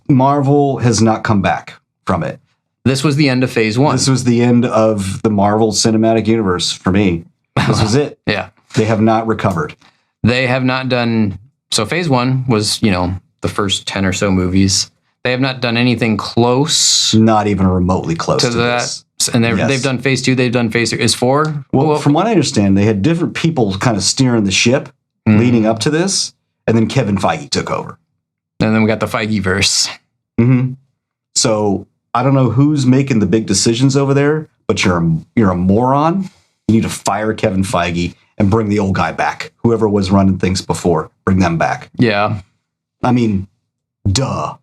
Marvel has not come back from it. This was the end of phase 1. This was the end of the Marvel Cinematic Universe for me. This was it. Yeah. They have not recovered. They have not done... So phase 1 was, the first 10 or so movies. They have not done anything close. Not even remotely close to that. This. And they've done phase 2. They've done phase 3. Is 4? Well, from what I understand, they had different people kind of steering the ship leading up to this. And then Kevin Feige took over. And then we got the Feige-verse. Mm-hmm. So I don't know who's making the big decisions over there, but you're a moron. You need to fire Kevin Feige and bring the old guy back. Whoever was running things before, bring them back. Yeah. I mean, duh.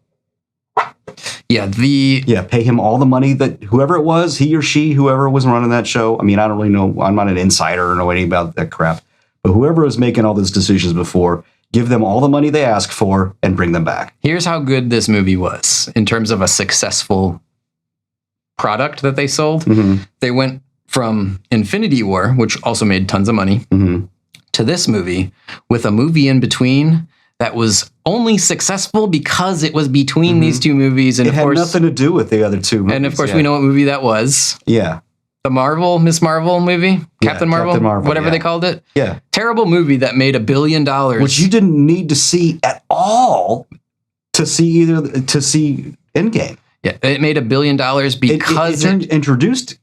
Yeah, pay him all the money that whoever it was, he or she, whoever was running that show. I mean, I don't really know. I'm not an insider or know anything about that crap. But whoever was making all those decisions before, give them all the money they ask for and bring them back. Here's how good this movie was in terms of a successful product that they sold. Mm-hmm. They went from Infinity War, which also made tons of money, to this movie with a movie in between that was only successful because it was between these two movies. And it had nothing to do with the other two movies. And of course, we know what movie that was. Yeah. The Miss Marvel movie? Captain Marvel, whatever they called it. Yeah. Terrible movie that made $1 billion. Which you didn't need to see at all to see Endgame. Yeah, it made $1 billion because it introduced,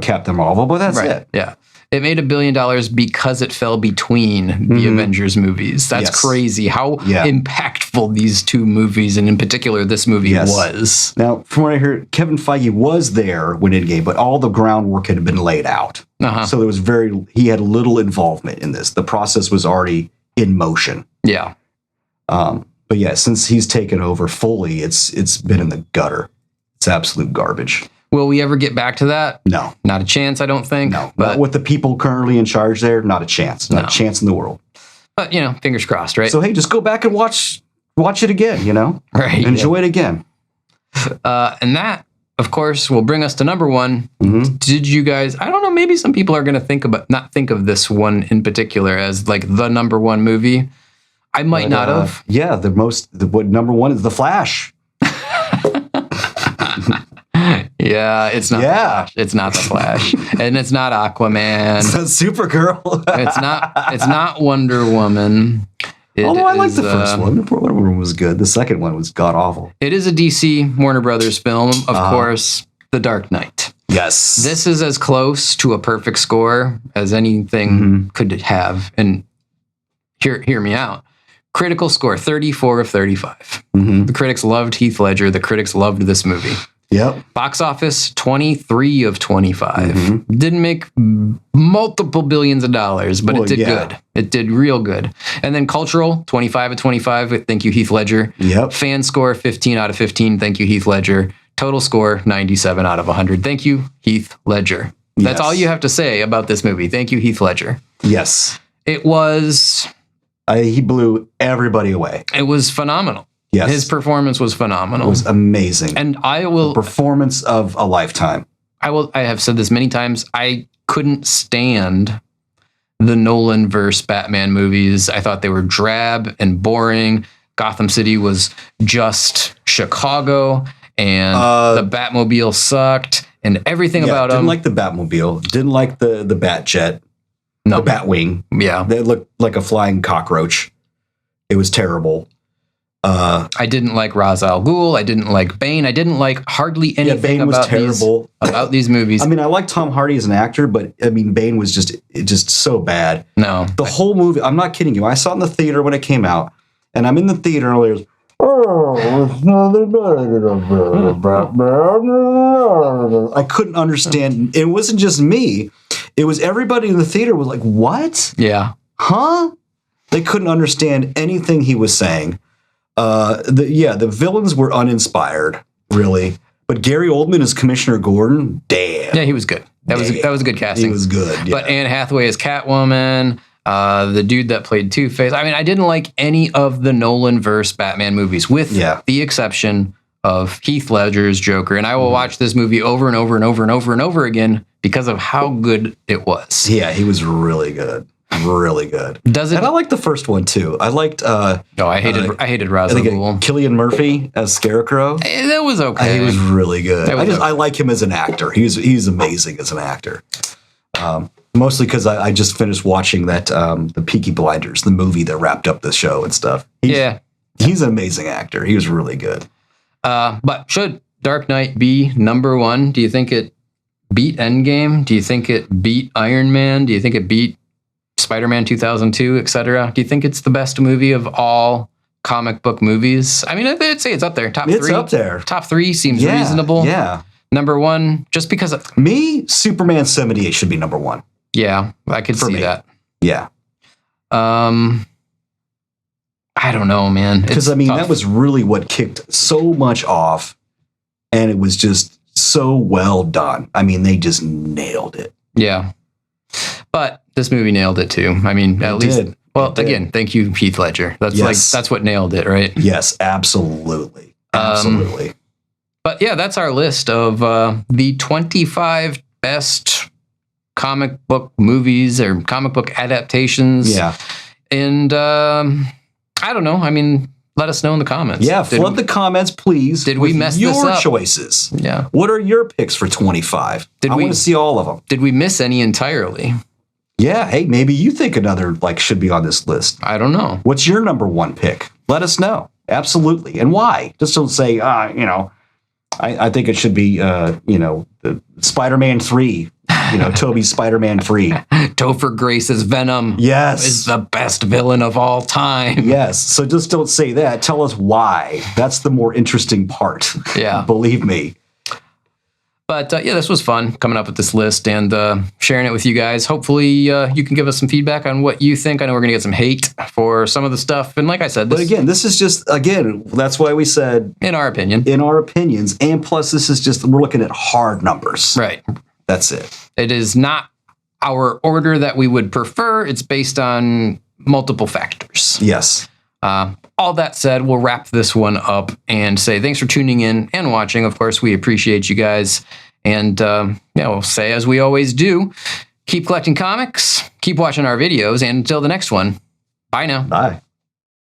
Captain Marvel, but that's it. Yeah. It made $1 billion because it fell between the Avengers movies. That's crazy how impactful these two movies, and in particular this movie, was. Now, from what I heard, Kevin Feige was there when Endgame, but all the groundwork had been laid out. So he had little involvement in this. The process was already in motion. Yeah. But yeah, since he's taken over fully, it's been in the gutter. It's absolute garbage. Will we ever get back to that? No. Not a chance, I don't think. No. But not with the people currently in charge there, not a chance. Not a chance in the world. But, fingers crossed, right? So, hey, just go back and watch it again, Right. Enjoy it again. And that, of course, will bring us to number 1. Did you guys, I don't know, maybe some people are going to not think of this one in particular as like the number 1 movie. I might not have. Yeah, what number 1 is The Flash. Yeah, it's not. The Flash. It's not the Flash, and it's not Aquaman. It's not Supergirl. It's not Wonder Woman. Although I like the first one. The Wonder Woman was good. The second one was god awful. It is a DC Warner Brothers film, of course. The Dark Knight. Yes. This is as close to a perfect score as anything could have. And hear me out. Critical score, 34 of 35. The critics loved Heath Ledger. The critics loved this movie. Yep. Box office, 23 of 25. Didn't make multiple billions of dollars, but it did good. It did real good. And then cultural, 25 of 25. Thank you, Heath Ledger. Yep. Fan score, 15 out of 15. Thank you, Heath Ledger. Total score, 97 out of 100. Thank you, Heath Ledger. That's all you have to say about this movie. Thank you, Heath Ledger. Yes. It was... he blew everybody away. It was phenomenal. Yes. His performance was phenomenal. It was amazing. And the performance of a lifetime. I have said this many times. I couldn't stand the Nolan-verse Batman movies. I thought they were drab and boring. Gotham City was just Chicago, and the Batmobile sucked, and everything about them. Didn't like the Batmobile. Didn't like the Batjet. No. The Batwing. Yeah. They looked like a flying cockroach. It was terrible. I didn't like Ra's al Ghul. I didn't like Bane. I didn't like hardly anything Bane was terrible. About these movies. I mean, I like Tom Hardy as an actor, but I mean, Bane was just so bad. No. The whole movie, I'm not kidding you. I saw it in the theater when it came out, and I'm in the theater and there's, I couldn't understand. It wasn't just me. It was everybody in the theater was like, what? Yeah. Huh? They couldn't understand anything he was saying. The villains were uninspired, really. But Gary Oldman as Commissioner Gordon, damn. Yeah, he was good. That was a good casting. He was good. Yeah. But Anne Hathaway as Catwoman, the dude that played Two-Face. I mean, I didn't like any of the Nolan-verse Batman movies, with the exception of Heath Ledger's Joker. And I will watch this movie over and over and over and over and over again because of how good it was. Yeah, he was really good. Really good. Does it? And I liked the first one too. I liked. I hated Ra's al Ghul. Cillian Murphy as Scarecrow. That was okay. He was really good. I like him as an actor. He's amazing as an actor. Mostly because I just finished watching that the Peaky Blinders, the movie that wrapped up the show and stuff. He's an amazing actor. He was really good. But should Dark Knight be number one? Do you think it beat Endgame? Do you think it beat Iron Man? Do you think it beat Spider-Man 2002, etc.? Do you think it's the best movie of all comic book movies? I mean, I'd say it's up there. Top 3. It's up there. Top 3 seems reasonable. Yeah. Number 1, just because Superman 78 should be number 1. Yeah, I could see that. Yeah. I don't know, man. Because that was really what kicked so much off, and it was just so well done. I mean, they just nailed it. Yeah. But this movie nailed it too. I mean, at least. Well, again, thank you, Heath Ledger. That's what nailed it, right? Yes, absolutely. Absolutely. But yeah, that's our list of the 25 best comic book movies or comic book adaptations. Yeah. And I don't know. I mean, let us know in the comments. Yeah, flood the comments, please. Did we mess this up? Your choices. Yeah. What are your picks for 25? I want to see all of them. Did we miss any entirely? Yeah. Hey, maybe you think another should be on this list. I don't know. What's your number 1 pick? Let us know. Absolutely. And why? Just don't say, I think it should be, the Spider-Man 3. Tobey's Spider-Man 3. Topher Grace's Venom is the best villain of all time. Yes. So just don't say that. Tell us why. That's the more interesting part. Yeah. Believe me. But this was fun coming up with this list and sharing it with you guys. Hopefully you can give us some feedback on what you think. I know we're going to get some hate for some of the stuff. And like I said, this is just, that's why we said, in our opinion. In our opinions. And plus, this is just, we're looking at hard numbers. Right. That's it. It is not our order that we would prefer. It's based on multiple factors. Yes. All that said, we'll wrap this one up and say thanks for tuning in and watching. Of course, we appreciate you guys. And we'll say, as we always do, keep collecting comics, keep watching our videos, and until the next one, bye now. Bye.